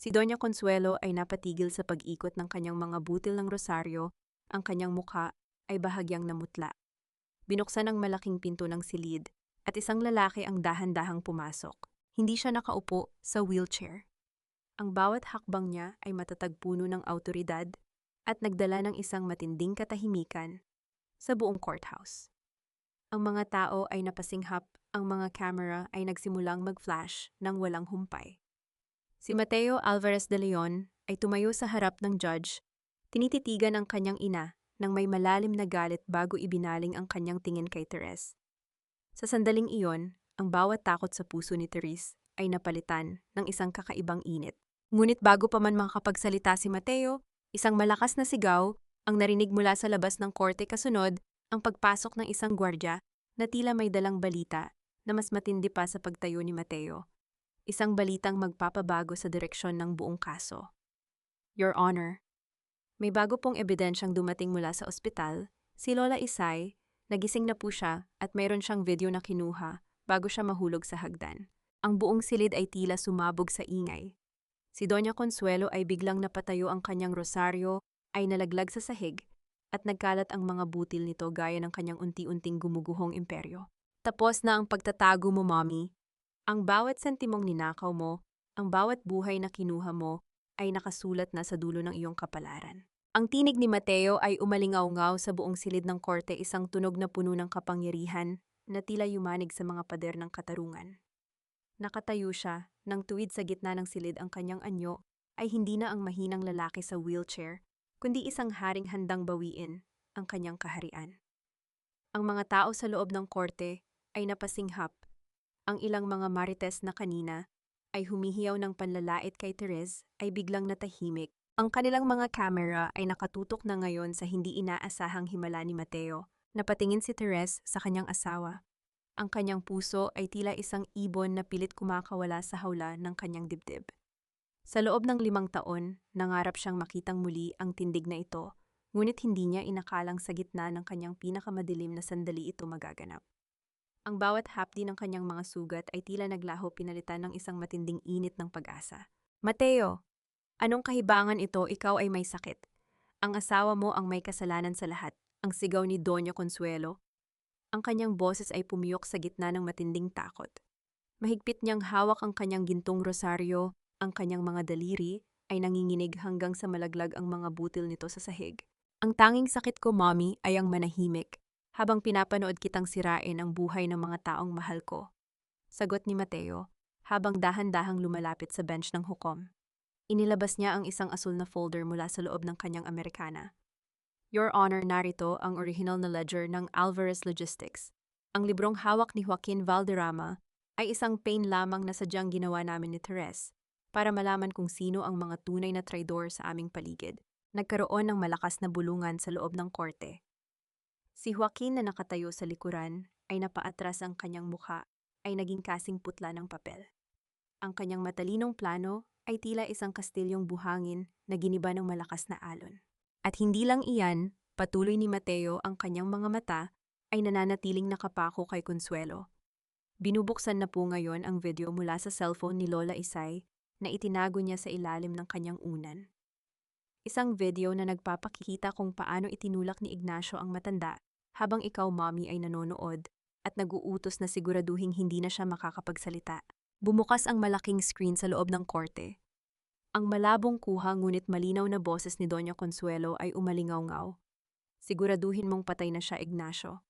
Si Doña Consuelo ay napatigil sa pag-ikot ng kanyang mga butil ng rosaryo, ang kanyang mukha ay bahagyang namutla. Binuksan ang malaking pinto ng silid at isang lalaki ang dahan-dahang pumasok. Hindi siya nakaupo sa wheelchair. Ang bawat hakbang niya ay matatag puno ng awtoridad at nagdala ng isang matinding katahimikan sa buong courthouse. Ang mga tao ay napasinghap, ang mga camera ay nagsimulang mag-flash ng walang humpay. Si Mateo Alvarez de Leon ay tumayo sa harap ng judge, tinititigan ang kanyang ina nang may malalim na galit bago ibinaling ang kanyang tingin kay Therese. Sa sandaling iyon, ang bawat takot sa puso ni Therese ay napalitan ng isang kakaibang init. Ngunit bago pa man makapagsalita si Mateo, isang malakas na sigaw ang narinig mula sa labas ng korte, kasunod ang pagpasok ng isang gwardya na tila may dalang balita na mas matindi pa sa pagtayo ni Mateo. Isang balitang magpapabago sa direksyon ng buong kaso. Your Honor, may bago pong ebidensyang dumating mula sa ospital. Si Lola Isay, nagising na po siya at mayroon siyang video na kinuha bago siya mahulog sa hagdan. Ang buong silid ay tila sumabog sa ingay. Si Doña Consuelo ay biglang napatayo, ang kanyang rosaryo ay nalaglag sa sahig at nagkalat ang mga butil nito gaya ng kanyang unti-unting gumuguhong imperyo. Tapos na ang pagtatago mo, Mommy. Ang bawat sentimong ninakaw mo, ang bawat buhay na kinuha mo, ay nakasulat na sa dulo ng iyong kapalaran. Ang tinig ni Mateo ay umalingaw-ngaw sa buong silid ng korte, isang tunog na puno ng kapangyarihan na tila yumanig sa mga pader ng katarungan. Nakatayo siya, nang tuwid sa gitna ng silid ang kanyang anyo ay hindi na ang mahinang lalaki sa wheelchair, kundi isang haring handang bawiin ang kanyang kaharian. Ang mga tao sa loob ng korte ay napasinghap. Ang ilang mga marites na kanina ay humihiyaw ng panlalait kay Therese ay biglang natahimik. Ang kanilang mga kamera ay nakatutok na ngayon sa hindi inaasahang himala ni Mateo. Napatingin si Therese sa kanyang asawa. Ang kanyang puso ay tila isang ibon na pilit kumakawala sa hawla ng kanyang dibdib. Sa loob ng 5 taon, nangarap siyang makitang muli ang tindig na ito, ngunit hindi niya inakalang sa gitna ng kanyang pinakamadilim na sandali ito magaganap. Ang bawat hapdi ng kanyang mga sugat ay tila naglaho, pinalitan ng isang matinding init ng pag-asa. Mateo, anong kahibangan ito? Ikaw ay may sakit. Ang asawa mo ang may kasalanan sa lahat, ang sigaw ni Doña Consuelo. Ang kanyang boses ay pumiyok sa gitna ng matinding takot. Mahigpit niyang hawak ang kanyang gintong rosaryo, ang kanyang mga daliri ay nanginginig hanggang sa malaglag ang mga butil nito sa sahig. Ang tanging sakit ko, Mommy, ay ang manahimik, habang pinapanood kitang sirain ang buhay ng mga taong mahal ko. Sagot ni Mateo, habang dahan-dahang lumalapit sa bench ng hukom. Inilabas niya ang isang asul na folder mula sa loob ng kanyang Amerikana. Your Honor, narito ang original na ledger ng Alvarez Logistics. Ang librong hawak ni Joaquin Valderrama ay isang pain lamang na sadyang ginawa namin ni Therese para malaman kung sino ang mga tunay na traidor sa aming paligid. Nagkaroon ng malakas na bulungan sa loob ng korte. Si Joaquin na nakatayo sa likuran ay napaatras, ang kanyang mukha ay naging kasing putla ng papel. Ang kanyang matalinong plano ay tila isang kastilyong buhangin na giniba ng malakas na alon. At hindi lang iyan, patuloy ni Mateo, ang kanyang mga mata ay nananatiling nakapako kay Consuelo. Binubuksan na po ngayon ang video mula sa cellphone ni Lola Isay na itinago niya sa ilalim ng kanyang unan. Isang video na nagpapakita kung paano itinulak ni Ignacio ang matanda habang ikaw, Mommy, ay nanonood at nag-uutos na siguraduhing hindi na siya makakapagsalita. Bumukas ang malaking screen sa loob ng korte. Ang malabong kuha ngunit malinaw na boses ni Doña Consuelo ay umalingaw-ngaw. Siguraduhin mong patay na siya, Ignacio.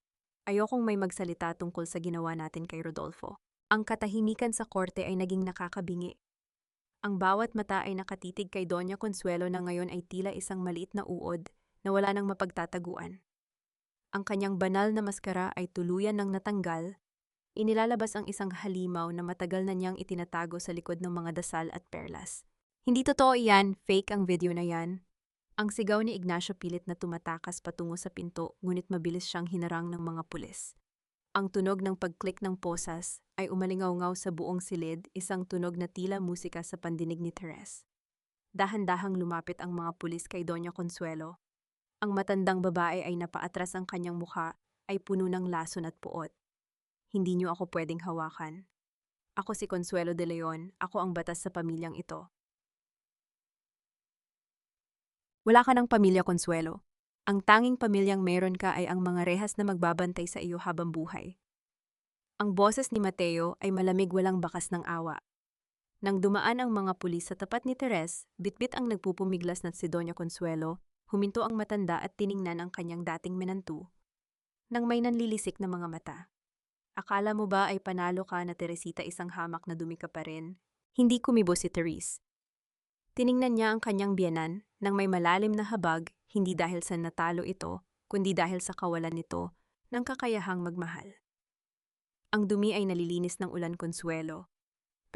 Ayokong may magsalita tungkol sa ginawa natin kay Rodolfo. Ang katahimikan sa korte ay naging nakakabingi. Ang bawat mata ay nakatitig kay Doña Consuelo na ngayon ay tila isang maliit na uod na wala nang mapagtataguan. Ang kanyang banal na maskara ay tuluyan ng natanggal. Inilalabas ang isang halimaw na matagal na niyang itinatago sa likod ng mga dasal at perlas. Hindi totoo iyan, fake ang video na yan. Ang sigaw ni Ignacio pilit na tumatakas patungo sa pinto, ngunit mabilis siyang hinarang ng mga pulis. Ang tunog ng pag-click ng posas ay umalingaw-ngaw sa buong silid, isang tunog na tila musika sa pandinig ni Teres. Dahan-dahang lumapit ang mga pulis kay Doña Consuelo. Ang matandang babae ay napaatras, ang kanyang mukha ay puno ng lason at puot. Hindi niyo ako pwedeng hawakan. Ako si Consuelo de Leon, ako ang batas sa pamilyang ito. Wala ka ng pamilya, Consuelo. Ang tanging pamilyang meron ka ay ang mga rehas na magbabantay sa iyo habang buhay. Ang boses ni Mateo ay malamig, walang bakas ng awa. Nang dumaan ang mga pulis sa tapat ni Teres, bitbit ang nagpupumiglas na si Doña Consuelo, huminto ang matanda at tiningnan ang kanyang dating menantu. Nang may nanlilisik na mga mata. Akala mo ba ay panalo ka na, Teresita, isang hamak na dumi ka pa rin? Hindi kumibo si Therese. Tiningnan niya ang kanyang biyenan nang may malalim na habag, hindi dahil sa natalo ito, kundi dahil sa kawalan nito ng kakayahang magmahal. Ang dumi ay nalilinis ng ulan, Consuelo.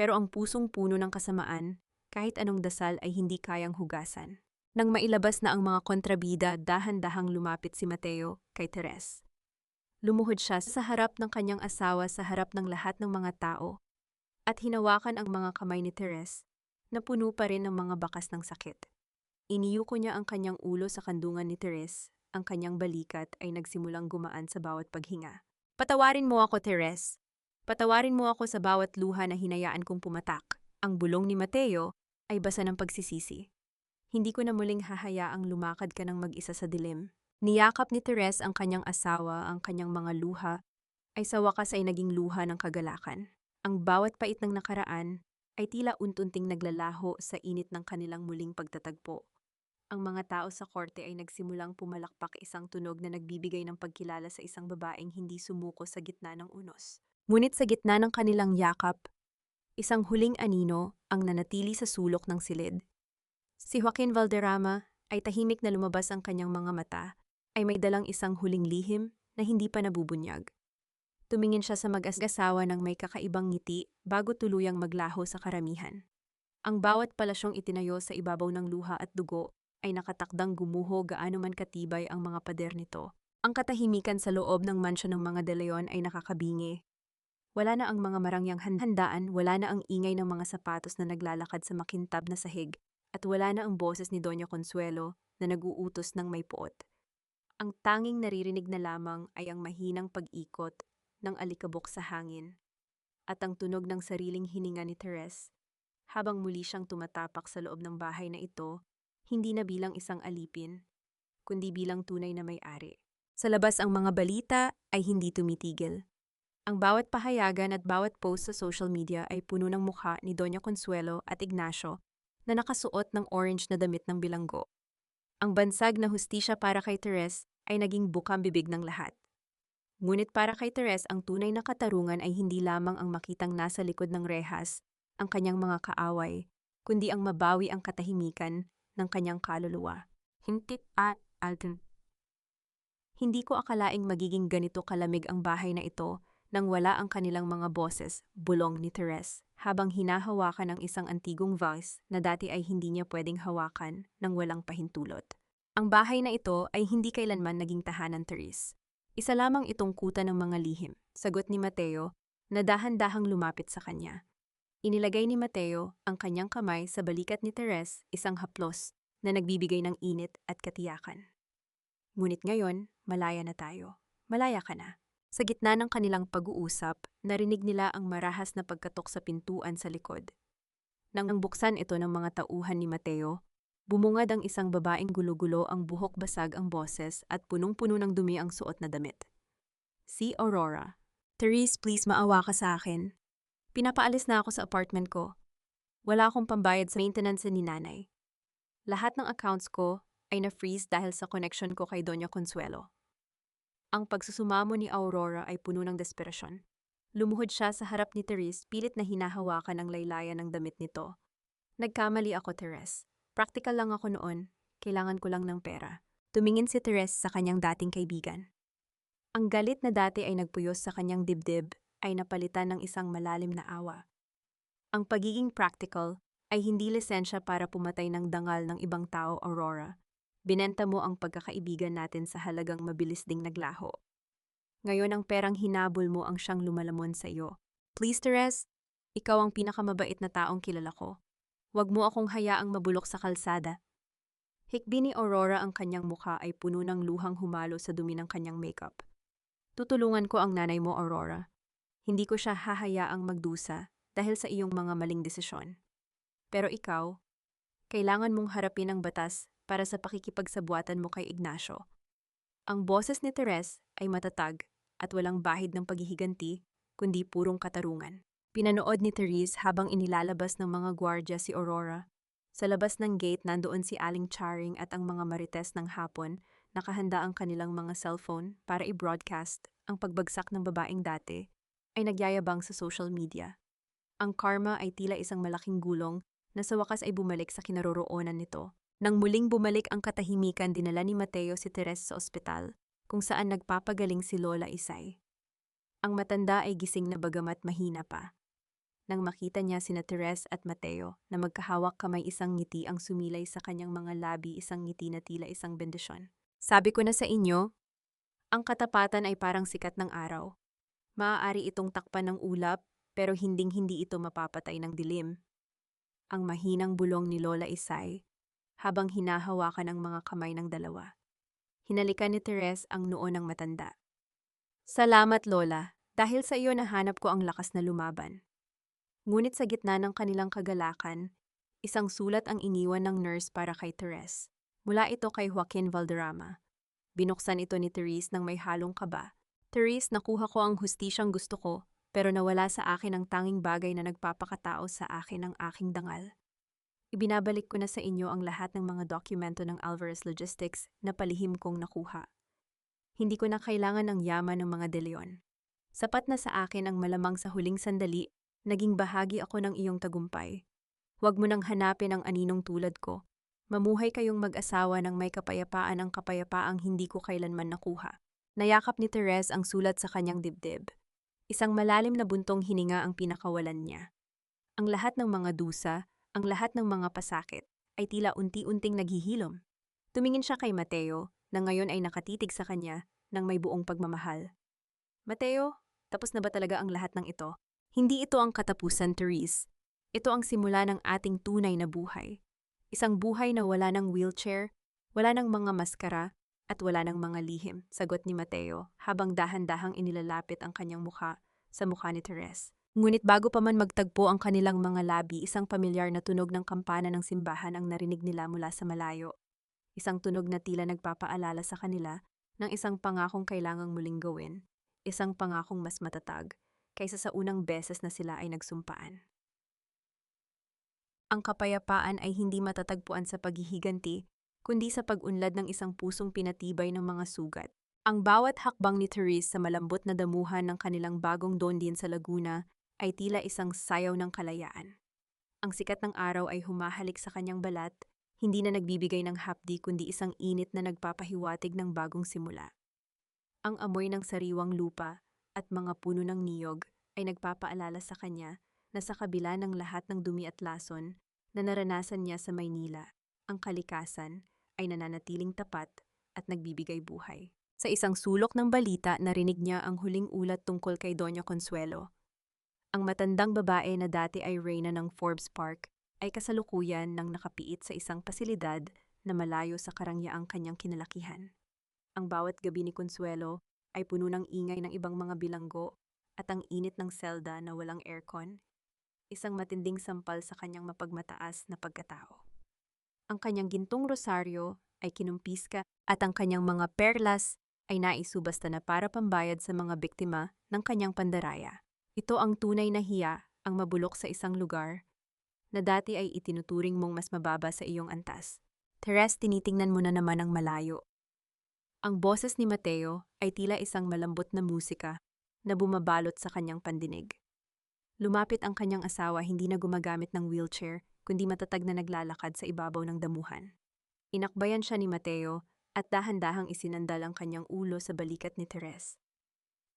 Pero ang pusong puno ng kasamaan, kahit anong dasal ay hindi kayang hugasan. Nang mailabas na ang mga kontrabida, dahan-dahang lumapit si Mateo kay Teres. Lumuhod siya sa harap ng kanyang asawa, sa harap ng lahat ng mga tao, at hinawakan ang mga kamay ni Teres, na puno pa rin ng mga bakas ng sakit. Iniyuko niya ang kanyang ulo sa kandungan ni Teres, ang kanyang balikat ay nagsimulang gumaan sa bawat paghinga. Patawarin mo ako, Teres. Patawarin mo ako sa bawat luha na hinayaan kong pumatak. Ang bulong ni Mateo ay basa ng pagsisisi. Hindi ko na muling hahayaang lumakad ka ng mag-isa sa dilim. Niyakap ni Teres ang kanyang asawa, ang kanyang mga luha ay sa wakas ay naging luha ng kagalakan. Ang bawat pait ng nakaraan ay tila untunting naglalaho sa init ng kanilang muling pagtatagpo. Ang mga tao sa korte ay nagsimulang pumalakpak, isang tunog na nagbibigay ng pagkilala sa isang babaeng hindi sumuko sa gitna ng unos. Ngunit sa gitna ng kanilang yakap, isang huling anino ang nanatili sa sulok ng silid. Si Joaquin Valderrama ay tahimik na lumabas, ang kanyang mga mata ay may dalang isang huling lihim na hindi pa nabubunyag. Tumingin siya sa mag-asawa ng may kakaibang ngiti bago tuluyang maglaho sa karamihan. Ang bawat palasyong itinayo sa ibabaw ng luha at dugo ay nakatakdang gumuho, gaano man katibay ang mga pader nito. Ang katahimikan sa loob ng mansyon ng mga De Leon ay nakakabingi. Wala na ang mga marangyang handaan, wala na ang ingay ng mga sapatos na naglalakad sa makintab na sahig, at wala na ang boses ni Doña Consuelo na nag-uutos ng may puot. Ang tanging naririnig na lamang ay ang mahinang pag-ikot ng alikabok sa hangin at ang tunog ng sariling hininga ni Teres habang muli siyang tumatapak sa loob ng bahay na ito, hindi na bilang isang alipin, kundi bilang tunay na may-ari. Sa labas, ang mga balita ay hindi tumitigil. Ang bawat pahayagan at bawat post sa social media ay puno ng mukha ni Doña Consuelo at Ignacio na nakasuot ng orange na damit ng bilanggo. Ang bansag na hustisya para kay Teres ay naging bukang bibig ng lahat. Ngunit para kay Teres, ang tunay na katarungan ay hindi lamang ang makitang nasa likod ng rehas ang kanyang mga kaaway, kundi ang mabawi ang katahimikan ng kanyang kaluluwa. Hintit at Alden. Hindi ko akalaing magiging ganito kalamig ang bahay na ito nang wala ang kanilang mga boses, bulong ni Teres, habang hinahawakan ang isang antigong vase na dati ay hindi niya pwedeng hawakan nang walang pahintulot. Ang bahay na ito ay hindi kailanman naging tahanan, Teres. Isa lamang itong kuta ng mga lihim, sagot ni Mateo na dahan-dahang lumapit sa kanya. Inilagay ni Mateo ang kanyang kamay sa balikat ni Teres, isang haplos na nagbibigay ng init at katiyakan. Ngunit ngayon, malaya na tayo. Malaya ka na. Sa gitna ng kanilang pag-uusap, narinig nila ang marahas na pagkatok sa pintuan sa likod. Nang buksan ito ng mga tauhan ni Mateo, bumungad ang isang babaeng gulo-gulo, ang buhok basag ang boses at punong-puno ng dumi ang suot na damit. Si Aurora. Therese, please maawa ka sa akin. Pinapaalis na ako sa apartment ko. Wala akong pambayad sa maintenance ni nanay. Lahat ng accounts ko ay na-freeze dahil sa connection ko kay Doña Consuelo. Ang pagsusumamo ni Aurora ay puno ng desperasyon. Lumuhod siya sa harap ni Therese, pilit na hinahawakan ang laylayan ng damit nito. Nagkamali ako, Therese. Practical lang ako noon. Kailangan ko lang ng pera. Tumingin si Therese sa kanyang dating kaibigan. Ang galit na dati ay nagpuyos sa kanyang dibdib ay napalitan ng isang malalim na awa. Ang pagiging practical ay hindi lisensya para pumatay ng dangal ng ibang tao, Aurora. Binenta mo ang pagkakaibigan natin sa halagang mabilis ding naglaho. Ngayon ang perang hinabol mo ang siyang lumalamon sa iyo. Please, Therese, ikaw ang pinakamabait na taong kilala ko. Huwag mo akong hayaang mabulok sa kalsada. Hikbi ni Aurora ang kanyang mukha ay puno ng luhang humalo sa dumi ng kanyang makeup. Tutulungan ko ang nanay mo, Aurora. Hindi ko siya hahayaang magdusa dahil sa iyong mga maling desisyon. Pero ikaw, kailangan mong harapin ang batas para sa pakikipagsabuatan mo kay Ignacio. Ang boses ni Therese ay matatag at walang bahid ng paghihiganti, kundi purong katarungan. Pinanood ni Therese habang inilalabas ng mga gwardya si Aurora. Sa labas ng gate nandoon si Aling Charing at ang mga marites ng hapon, nakahanda ang kanilang mga cellphone para i-broadcast ang pagbagsak ng babaeng dati ay nagyayabang sa social media. Ang karma ay tila isang malaking gulong na sa wakas ay bumalik sa kinaroroonan nito. Nang muling bumalik ang katahimikan, dinala ni Mateo si Therese sa ospital, kung saan nagpapagaling si Lola Isay. Ang matanda ay gising na bagamat mahina pa. Nang makita niya sina Therese at Mateo na magkahawak kamay, isang ngiti ang sumilay sa kanyang mga labi, isang ngiti na tila isang bendisyon. Sabi ko na sa inyo, ang katapatan ay parang sikat ng araw. Maaari itong takpan ng ulap, pero hinding-hindi ito mapapatay ng dilim. Ang mahinang bulong ni Lola Isay habang hinahawakan ang mga kamay ng dalawa. Hinalikan ni Therese ang noo ng matanda. Salamat, Lola. Dahil sa iyo nahanap ko ang lakas na lumaban. Ngunit sa gitna ng kanilang kagalakan, isang sulat ang iniwan ng nurse para kay Therese. Mula ito kay Joaquin Valderrama. Binuksan ito ni Therese nang may halong kaba. Therese, nakuha ko ang hustisyang gusto ko, pero nawala sa akin ang tanging bagay na nagpapakatao sa akin, ang aking dangal. Ibinabalik ko na sa inyo ang lahat ng mga dokumento ng Alvarez Logistics na palihim kong nakuha. Hindi ko na kailangan ng yaman ng mga De Leon. Sapat na sa akin ang malamang sa huling sandali, naging bahagi ako ng iyong tagumpay. Huwag mo nang hanapin ang aninong tulad ko. Mamuhay kayong mag-asawa ng may kapayapaan, ang kapayapaang hindi ko kailanman nakuha. Nayakap ni Therese ang sulat sa kanyang dibdib. Isang malalim na buntong hininga ang pinakawalan niya. Ang lahat ng mga dusa, ang lahat ng mga pasakit, ay tila unti-unting naghihilom. Tumingin siya kay Mateo, na ngayon ay nakatitig sa kanya ng may buong pagmamahal. Mateo, tapos na ba talaga ang lahat ng ito? Hindi ito ang katapusan, Therese. Ito ang simula ng ating tunay na buhay. Isang buhay na wala ng wheelchair, wala ng mga maskara, at wala ng mga lihim, sagot ni Mateo habang dahan-dahang inilalapit ang kanyang mukha sa mukha ni Therese. Ngunit bago pa man magtagpo ang kanilang mga labi, isang pamilyar na tunog ng kampana ng simbahan ang narinig nila mula sa malayo. Isang tunog na tila nagpapaalala sa kanila ng isang pangakong kailangang muling gawin, isang pangakong mas matatag kaysa sa unang beses na sila ay nagsumpaan. Ang kapayapaan ay hindi matatagpuan sa paghihiganti, kundi sa pag-unlad ng isang pusong pinatibay ng mga sugat. Ang bawat hakbang ni Therese sa malambot na damuhan ng kanilang bagong dondin sa Laguna ay tila isang sayaw ng kalayaan. Ang sikat ng araw ay humahalik sa kanyang balat, hindi na nagbibigay ng hapdi kundi isang init na nagpapahiwatig ng bagong simula. Ang amoy ng sariwang lupa at mga puno ng niyog ay nagpapaalala sa kanya na sa kabila ng lahat ng dumi at lason na naranasan niya sa Maynila, ang kalikasan ay nananatiling tapat at nagbibigay buhay. Sa isang sulok ng balita, narinig niya ang huling ulat tungkol kay Doña Consuelo. Ang matandang babae na dati ay reyna ng Forbes Park ay kasalukuyan ng nakapiit sa isang pasilidad na malayo sa karangyaang kanyang kinalakihan. Ang bawat gabi ni Consuelo ay puno ng ingay ng ibang mga bilanggo at ang init ng selda na walang aircon, isang matinding sampal sa kanyang mapagmataas na pagkatao. Ang kanyang gintong rosaryo ay kinumpiska at ang kanyang mga perlas ay naisubasta na para pambayad sa mga biktima ng kanyang pandaraya. Ito ang tunay na hiya, ang mabulok sa isang lugar na dati ay itinuturing mong mas mababa sa iyong antas. Therese, tinitingnan mo na naman ang malayo. Ang boses ni Mateo ay tila isang malambot na musika na bumabalot sa kanyang pandinig. Lumapit ang kanyang asawa, hindi na gumagamit ng wheelchair, kundi matatag na naglalakad sa ibabaw ng damuhan. Inakbayan siya ni Mateo at dahan-dahang isinandal ang kanyang ulo sa balikat ni Therese.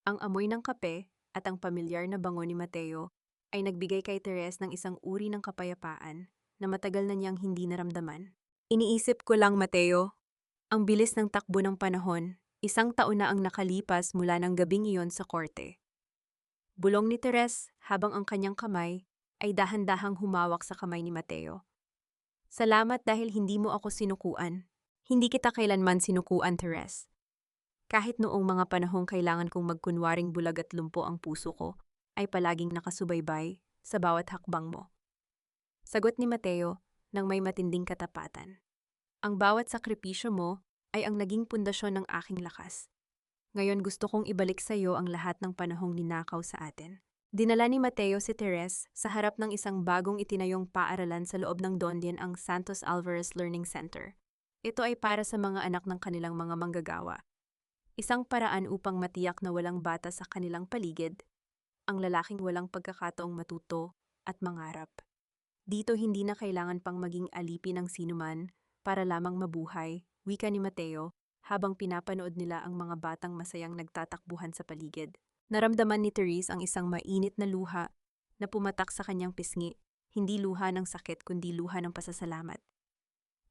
Ang amoy ng kape at ang pamilyar na bango ni Mateo ay nagbigay kay Therese ng isang uri ng kapayapaan na matagal na niyang hindi naramdaman. Iniisip ko lang, Mateo, Ang bilis ng takbo ng panahon, 1 taon na ang nakalipas mula ng gabing iyon sa korte. Bulong ni Teres habang ang kanyang kamay ay dahan-dahang humawak sa kamay ni Mateo. Salamat dahil hindi mo ako sinukuan. Hindi kita kailanman sinukuan, Teres. Kahit noong mga panahong kailangan kong magkunwaring bulag at lumpo ang puso ko, ay palaging nakasubaybay sa bawat hakbang mo. Sagot ni Mateo nang may matinding katapatan. Ang bawat sakripisyo mo ay ang naging pundasyon ng aking lakas. Ngayon gusto kong ibalik sa iyo ang lahat ng panahong ninakaw sa atin. Dinala ni Mateo si Teres sa harap ng isang bagong itinayong paaralan sa loob ng Dondian, ang Santos Alvarez Learning Center. Ito ay para sa mga anak ng kanilang mga manggagawa. Isang paraan upang matiyak na walang bata sa kanilang paligid, ang lalaking walang pagkakataong matuto at mangarap. Dito hindi na kailangan pang maging alipin ng sinuman para lamang mabuhay, wika ni Mateo, habang pinapanood nila ang mga batang masayang nagtatakbuhan sa paligid. Naramdaman ni Therese ang isang mainit na luha na pumatak sa kanyang pisngi, hindi luha ng sakit kundi luha ng pasasalamat.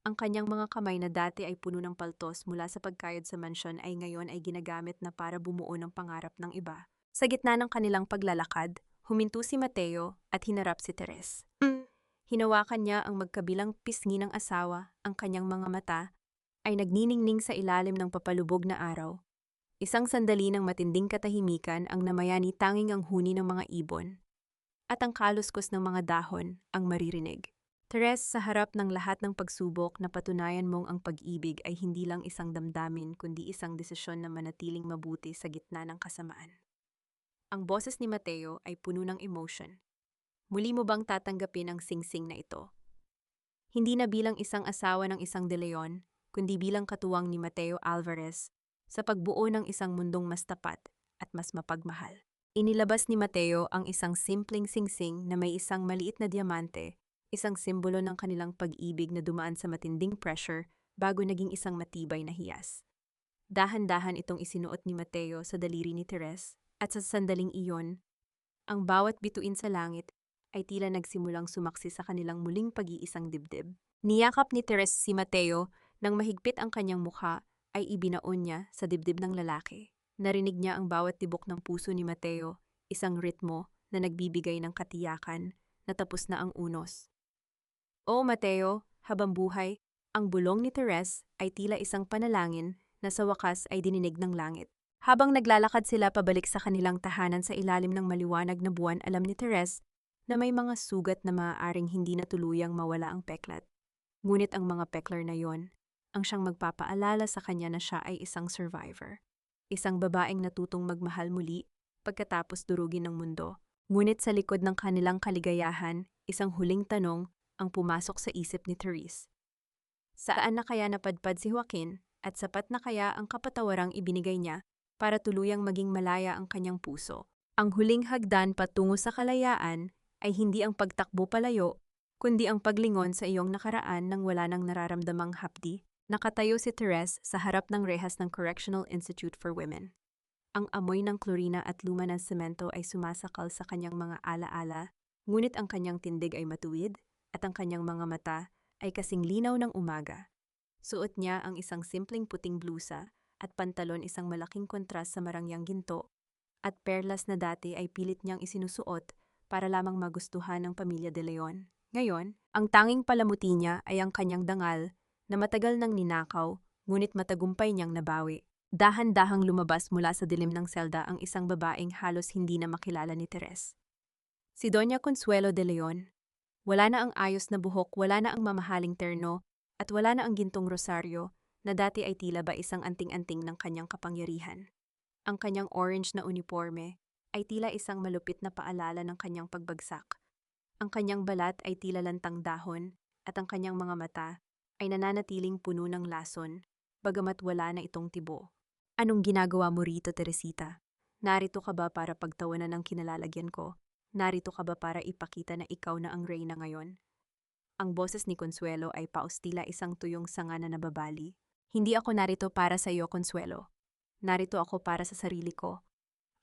Ang kanyang mga kamay na dati ay puno ng paltos mula sa pagkayod sa mansyon ay ngayon ay ginagamit na para bumuo ng pangarap ng iba. Sa gitna ng kanilang paglalakad, huminto si Mateo at hinarap si Therese. Hinawakan niya ang magkabilang pisngi ng asawa, ang kanyang mga mata ay nagniningning sa ilalim ng papalubog na araw. Isang sandali ng matinding katahimikan ang namayani, tanging ang huni ng mga ibon at ang kaluskos ng mga dahon ang maririnig. Therese, sa harap ng lahat ng pagsubok, na patunayan mong ang pag-ibig ay hindi lang isang damdamin kundi isang desisyon na manatiling mabuti sa gitna ng kasamaan. Ang boses ni Mateo ay puno ng emotion. Muli mo bang tatanggapin ang singsing na ito? Hindi na bilang isang asawa ng isang De Leon, kundi bilang katuwang ni Mateo Alvarez sa pagbuo ng isang mundong mas tapat at mas mapagmahal. Inilabas ni Mateo ang isang simpleng singsing na may isang maliit na diamante, isang simbolo ng kanilang pag-ibig na dumaan sa matinding pressure bago naging isang matibay na hiyas. Dahan-dahan itong isinuot ni Mateo sa daliri ni Therese at sa sandaling iyon, ang bawat bituin sa langit ay tila nagsimulang sumaksi sa kanilang muling pag-iisang dibdib. Niyakap ni Therese si Mateo nang mahigpit ang kanyang mukha ay ibinaon niya sa dibdib ng lalaki. Narinig niya ang bawat tibok ng puso ni Mateo, isang ritmo na nagbibigay ng katiyakan na tapos na ang unos. O Mateo, habang buhay, ang bulong ni Therese ay tila isang panalangin na sa wakas ay dininig ng langit. Habang naglalakad sila pabalik sa kanilang tahanan sa ilalim ng maliwanag na buwan, alam ni Therese na may mga sugat na maaaring hindi na tuluyang mawala ang peklat. Ngunit ang mga peklar na yon ang siyang magpapaalala sa kanya na siya ay isang survivor. Isang babaeng natutong magmahal muli pagkatapos durugin ng mundo. Ngunit sa likod ng kanilang kaligayahan, isang huling tanong ang pumasok sa isip ni Therese. Saan na kaya napadpad si Joaquin at sapat na kaya ang kapatawarang ibinigay niya para tuluyang maging malaya ang kanyang puso? Ang huling hagdan patungo sa kalayaan ay hindi ang pagtakbo palayo, kundi ang paglingon sa iyong nakaraan nang wala nang nararamdamang hapdi. Nakatayo si Therese sa harap ng rehas ng Correctional Institute for Women. Ang amoy ng klorina at luma ng semento ay sumasakal sa kanyang mga alaala, ngunit ang kanyang tindig ay matuwid at ang kanyang mga mata ay kasing linaw ng umaga. Suot niya ang isang simpleng puting blusa at pantalon, isang malaking kontras sa marangyang ginto, at perlas na dati ay pilit niyang isinusuot para lamang magustuhan ng pamilya De Leon. Ngayon, ang tanging palamuti niya ay ang kanyang dangal na matagal nang ninakaw, ngunit matagumpay niyang nabawi. Dahan-dahang lumabas mula sa dilim ng selda ang isang babaeng halos hindi na makilala ni Therese. Si Doña Consuelo de Leon. Wala na ang ayos na buhok, wala na ang mamahaling terno, at wala na ang gintong rosaryo na dati ay tila ba isang anting-anting ng kanyang kapangyarihan. Ang kanyang orange na uniforme ay tila isang malupit na paalala ng kanyang pagbagsak. Ang kanyang balat ay tila lantang dahon at ang kanyang mga mata ay nananatiling puno ng lason, bagamat wala na itong tibo. Anong ginagawa mo rito, Teresita? Narito ka ba para pagtawanan ng kinalalagyan ko? Narito ka ba para ipakita na ikaw na ang reyna ngayon? Ang boses ni Consuelo ay paustila, isang tuyong sanga na nababali. Hindi ako narito para sa iyo, Consuelo. Narito ako para sa sarili ko.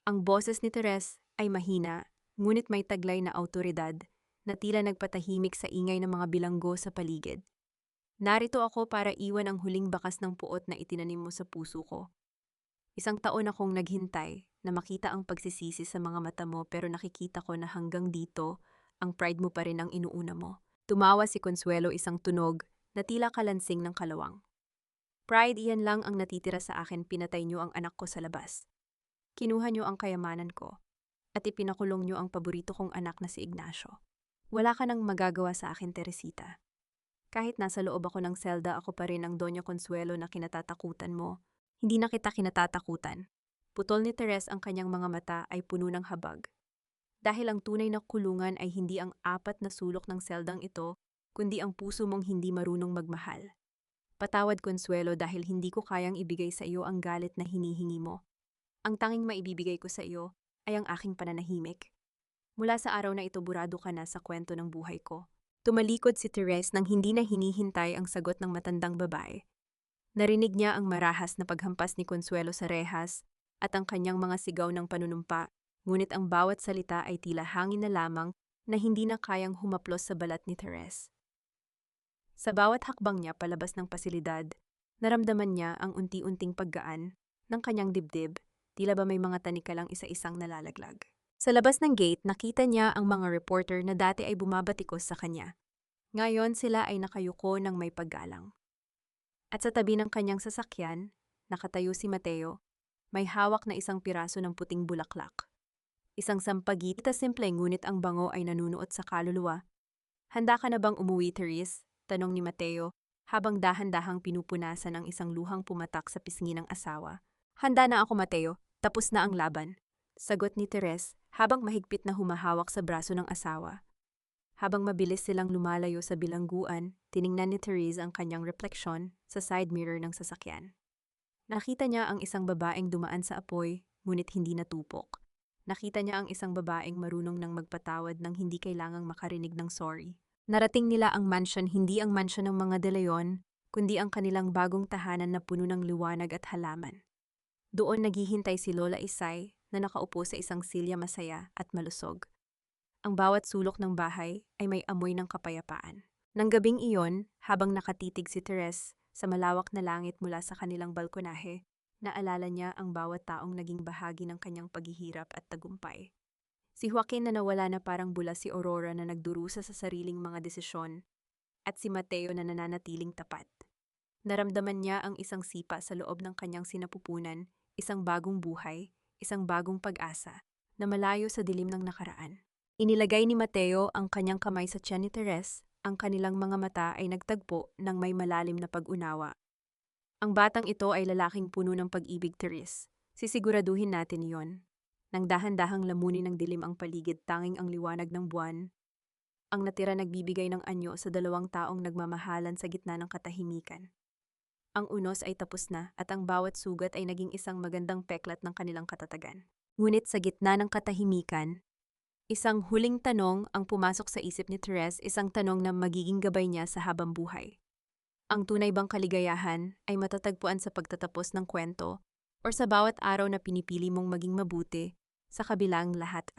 Ang boses ni Therese ay mahina, ngunit may taglay na awtoridad na tila nagpatahimik sa ingay ng mga bilanggo sa paligid. Narito ako para iwan ang huling bakas ng puot na itinanim mo sa puso ko. Isang taon akong naghintay na makita ang pagsisisi sa mga mata mo pero nakikita ko na hanggang dito, ang pride mo pa rin ang inuuna mo. Tumawa si Consuelo isang tunog na tila kalansing ng kalawang. Pride, iyan lang ang natitira sa akin, pinatay niyo ang anak ko sa labas. Kinuha niyo ang kayamanan ko at ipinakulong niyo ang paborito kong anak na si Ignacio. Wala ka nang magagawa sa akin, Teresita. Kahit nasa loob ako ng selda, ako pa rin ang Doña Consuelo na kinatatakutan mo. Hindi na kita kinatatakutan. Putol ni Teres, ang kanyang mga mata ay puno ng habag. Dahil ang tunay na kulungan ay hindi ang 4 na sulok ng seldang ito, kundi ang puso mong hindi marunong magmahal. Patawad, Consuelo, dahil hindi ko kayang ibigay sa iyo ang galit na hinihingi mo. Ang tanging maibibigay ko sa iyo ay ang aking pananahimik. Mula sa araw na ito, burado ka na sa kwento ng buhay ko. Tumalikod si Teres nang hindi na hinihintay ang sagot ng matandang babae. Narinig niya ang marahas na paghampas ni Consuelo sa rehas at ang kanyang mga sigaw ng panunumpa, ngunit ang bawat salita ay tila hangin na lamang na hindi na kayang humaplos sa balat ni Teres. Sa bawat hakbang niya palabas ng pasilidad, naramdaman niya ang unti-unting paggaan ng kanyang dibdib, tila ba may mga tanikalang isa-isang nalalaglag. Sa labas ng gate, nakita niya ang mga reporter na dati ay bumabatikos sa kanya. Ngayon sila ay nakayuko ng may paggalang. At sa tabi ng kanyang sasakyan, nakatayo si Mateo, may hawak na isang piraso ng puting bulaklak. Isang sampagita simple, ngunit ang bango ay nanunuot sa kaluluwa. Handa ka na bang umuwi, Therese? Tanong ni Mateo, habang dahan-dahang pinupunasan ang isang luhang pumatak sa pisngi ng asawa. Handa na ako, Mateo. Tapos na ang laban. Sagot ni Therese, habang mahigpit na humahawak sa braso ng asawa. Habang mabilis silang lumalayo sa bilangguan, tiningnan ni Therese ang kanyang refleksyon sa side mirror ng sasakyan. Nakita niya ang isang babaeng dumaan sa apoy, ngunit hindi natupok. Nakita niya ang isang babaeng marunong nang magpatawad nang hindi kailangang makarinig ng sorry. Narating nila ang mansion, hindi ang mansion ng mga De Leon, kundi ang kanilang bagong tahanan na puno ng liwanag at halaman. Doon naghihintay si Lola Isay na nakaupo sa isang silya, masaya at malusog. Ang bawat sulok ng bahay ay may amoy ng kapayapaan. Nang gabing iyon, habang nakatitig si Therese sa malawak na langit mula sa kanilang balkonahe, naalala niya ang bawat taong naging bahagi ng kanyang paghihirap at tagumpay. Si Joaquin na nawala na parang bula, si Aurora na nagdurusa sa sariling mga desisyon, at si Mateo na nananatiling tapat. Naramdaman niya ang isang sipa sa loob ng kanyang sinapupunan, isang bagong buhay, isang bagong pag-asa, na malayo sa dilim ng nakaraan. Inilagay ni Mateo ang kanyang kamay sa tiyan ni Therese, ang kanilang mga mata ay nagtagpo ng may malalim na pag-unawa. Ang batang ito ay lalaking puno ng pag-ibig, Therese. Sisiguraduhin natin iyon. Nang dahan-dahang lamunin ng dilim ang paligid, tanging ang liwanag ng buwan ang natira, nagbibigay ng anyo sa 2 taong nagmamahalan sa gitna ng katahimikan. Ang unos ay tapos na at ang bawat sugat ay naging isang magandang peklat ng kanilang katatagan. Ngunit sa gitna ng katahimikan, isang huling tanong ang pumasok sa isip ni Therese, isang tanong na magiging gabay niya sa habang buhay. Ang tunay bang kaligayahan ay matatagpuan sa pagtatapos ng kwento o sa bawat araw na pinipili mong maging mabuti sa kabilang lahat?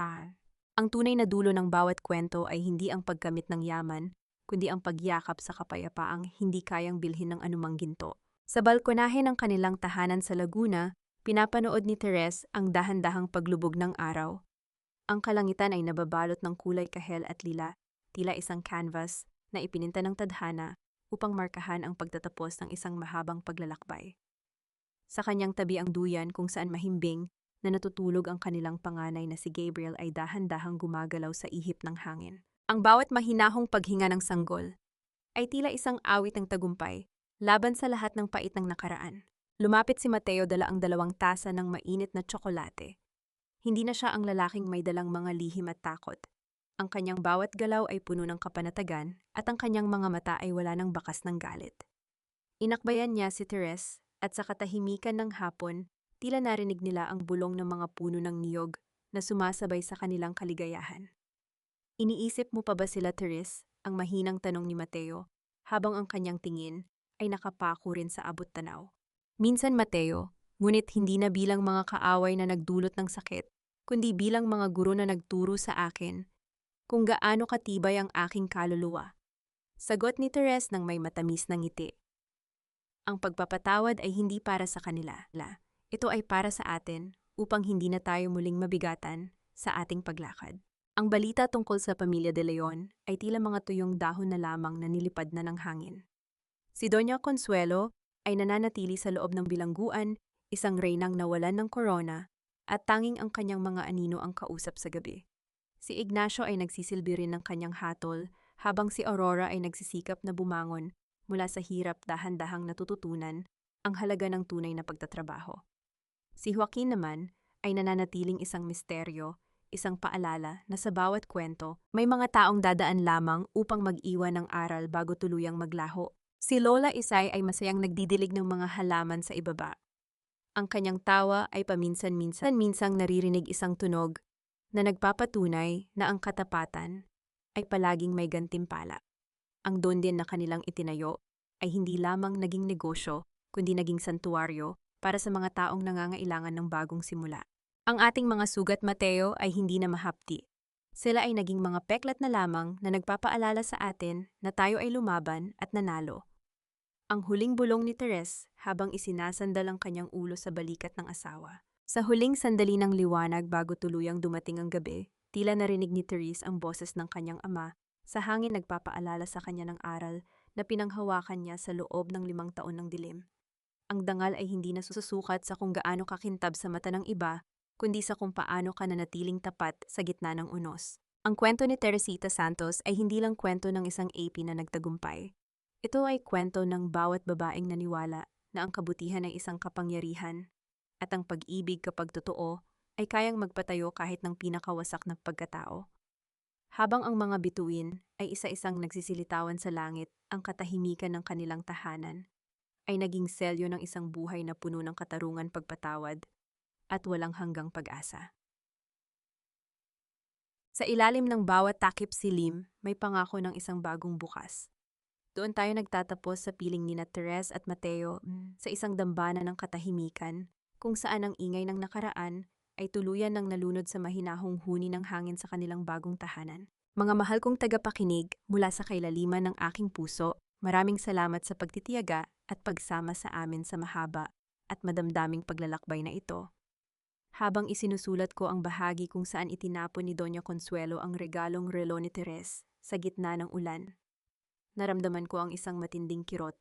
Ang tunay na dulo ng bawat kwento ay hindi ang pagkamit ng yaman, kundi ang pagyakap sa kapayapaang hindi kayang bilhin ng anumang ginto. Sa balkonahe ng kanilang tahanan sa Laguna, pinapanood ni Therese ang dahan-dahang paglubog ng araw. Ang kalangitan ay nababalot ng kulay kahel at lila, tila isang canvas na ipininta ng tadhana upang markahan ang pagtatapos ng isang mahabang paglalakbay. Sa kanyang tabi ang duyan kung saan mahimbing na natutulog ang kanilang panganay na si Gabriel ay dahan-dahang gumagalaw sa ihip ng hangin. Ang bawat mahinahong paghinga ng sanggol ay tila isang awit ng tagumpay laban sa lahat ng pait ng nakaraan. Lumapit si Mateo, dala ang 2 tasa ng mainit na tsokolate. Hindi na siya ang lalaking may dalang mga lihim at takot. Ang kanyang bawat galaw ay puno ng kapanatagan at ang kanyang mga mata ay wala ng bakas ng galit. Inakbayan niya si Therese at sa katahimikan ng hapon, tila narinig nila ang bulong ng mga puno ng niyog na sumasabay sa kanilang kaligayahan. Iniisip mo pa ba sila, Therese? Ang mahinang tanong ni Mateo, habang ang kanyang tingin ay nakapako rin sa abot tanaw. Minsan, Mateo, ngunit hindi na bilang mga kaaway na nagdulot ng sakit, kundi bilang mga guro na nagturo sa akin kung gaano katibay ang aking kaluluwa. Sagot ni Therese nang may matamis na ngiti. Ang pagpapatawad ay hindi para sa kanila. Ito ay para sa atin upang hindi na tayo muling mabigatan sa ating paglakad. Ang balita tungkol sa pamilya de Leon ay tila mga tuyong dahon na lamang na nilipad na ng hangin. Si Doña Consuelo ay nananatili sa loob ng bilangguan, isang reynang nawalan ng korona, at tanging ang kanyang mga anino ang kausap sa gabi. Si Ignacio ay nagsisilbi rin ng kanyang hatol, habang si Aurora ay nagsisikap na bumangon mula sa hirap dahan-dahang natututunan ang halaga ng tunay na pagtatrabaho. Si Joaquin naman ay nananatiling isang misteryo, isang paalala na sa bawat kwento, may mga taong dadaan lamang upang mag-iwan ng aral bago tuluyang maglaho. Si Lola Isay ay masayang nagdidilig ng mga halaman sa ibaba. Ang kanyang tawa ay paminsan-minsang naririnig isang tunog na nagpapatunay na ang katapatan ay palaging may gantimpala. Ang don din na kanilang itinayo ay hindi lamang naging negosyo, kundi naging santuaryo para sa mga taong nangangailangan ng bagong simula. Ang ating mga sugat Mateo ay hindi na mahapdi. Sila ay naging mga peklat na lamang na nagpapaalala sa atin na tayo ay lumaban at nanalo. Ang huling bulong ni Therese habang isinasandal ang kanyang ulo sa balikat ng asawa. Sa huling sandali ng liwanag bago tuluyang dumating ang gabi, tila narinig ni Therese ang boses ng kanyang ama, sa hangin nagpapaalala sa kanya ng aral na pinanghawakan niya sa loob ng 5 taon ng dilim. Ang dangal ay hindi nasusukat sa kung gaano kakintab sa mata ng iba, kundi sa kung paano ka nanatiling tapat sa gitna ng unos. Ang kwento ni Teresita Santos ay hindi lang kwento ng isang AP na nagtagumpay. Ito ay kwento ng bawat babaeng naniwala na ang kabutihan ay isang kapangyarihan at ang pag-ibig kapag totoo ay kayang magpatayo kahit ng pinakawasak na pagkatao. Habang ang mga bituin ay isa-isang nagsisilitawan sa langit, ang katahimikan ng kanilang tahanan ay naging selyo ng isang buhay na puno ng katarungan, pagpatawad at walang hanggang pag-asa. Sa ilalim ng bawat takip silim, may pangako ng isang bagong bukas. Doon tayo nagtatapos sa piling nina Therese at Mateo sa isang dambana ng katahimikan, kung saan ang ingay ng nakaraan ay tuluyan ng nalunod sa mahinahong huni ng hangin sa kanilang bagong tahanan. Mga mahal kong tagapakinig, mula sa kailaliman ng aking puso, maraming salamat sa pagtitiyaga at pagsama sa amin sa mahaba at madamdaming paglalakbay na ito. Habang isinusulat ko ang bahagi kung saan itinapon ni Doña Consuelo ang regalong relo ni Therese sa gitna ng ulan, naramdaman ko ang isang matinding kirot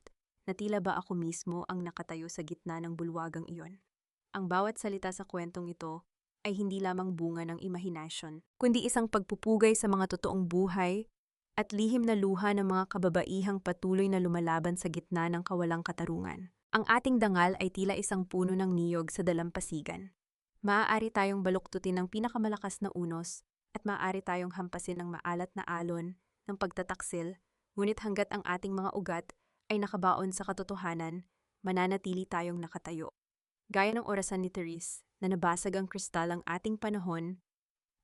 na tila ba ako mismo ang nakatayo sa gitna ng bulwagang iyon. Ang bawat salita sa kwentong ito ay hindi lamang bunga ng imahinasyon, kundi isang pagpupugay sa mga totoong buhay at lihim na luha ng mga kababaihang patuloy na lumalaban sa gitna ng kawalang katarungan. Ang ating dangal ay tila isang puno ng niyog sa dalampasigan. Maaari tayong baluktutin ng pinakamalakas na unos at maaari tayong hampasin ng maalat na alon ng pagtataksil, ngunit hanggat ang ating mga ugat ay nakabaon sa katotohanan, mananatili tayong nakatayo. Gaya ng orasan ni Therese, na nabasag ang kristal ang ating panahon,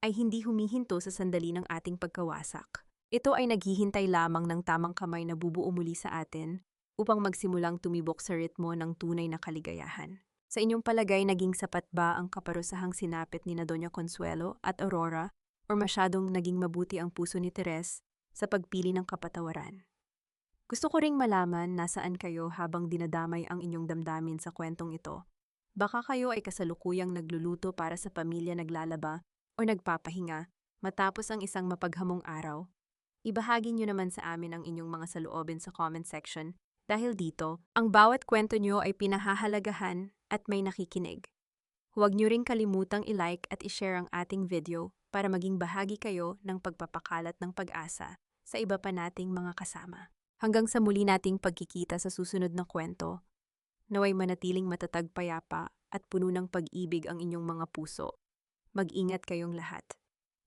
ay hindi humihinto sa sandali ng ating pagkawasak. Ito ay naghihintay lamang ng tamang kamay na bubuo muli sa atin upang magsimulang tumibok sa ritmo ng tunay na kaligayahan. Sa inyong palagay, naging sapat ba ang kaparusahang sinapit ni Doña Consuelo at Aurora o masyadong naging mabuti ang puso ni Therese sa pagpili ng kapatawaran? Gusto ko ring malaman nasaan kayo habang dinadamay ang inyong damdamin sa kwentong ito. Baka kayo ay kasalukuyang nagluluto para sa pamilya, naglalaba o nagpapahinga matapos ang isang mapaghamong araw. Ibahagi nyo naman sa amin ang inyong mga saloobin sa comment section dahil dito, ang bawat kwento nyo ay pinahahalagahan at may nakikinig. Huwag nyo ring kalimutang i-like at i-share ang ating video para maging bahagi kayo ng pagpapakalat ng pag-asa sa iba pa nating mga kasama. Hanggang sa muli nating pagkikita sa susunod na kwento, naway manatiling matatag, payapa at puno ng pag-ibig ang inyong mga puso. Mag-ingat kayong lahat.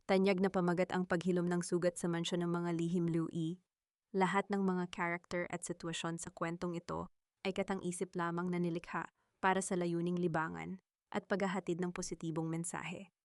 Tanyag na pamagat ang paghilom ng sugat sa mansyon ng mga lihim Louis. Lahat ng mga character at sitwasyon sa kwentong ito ay katang-isip lamang na nilikha para sa layuning libangan at paghahatid ng positibong mensahe.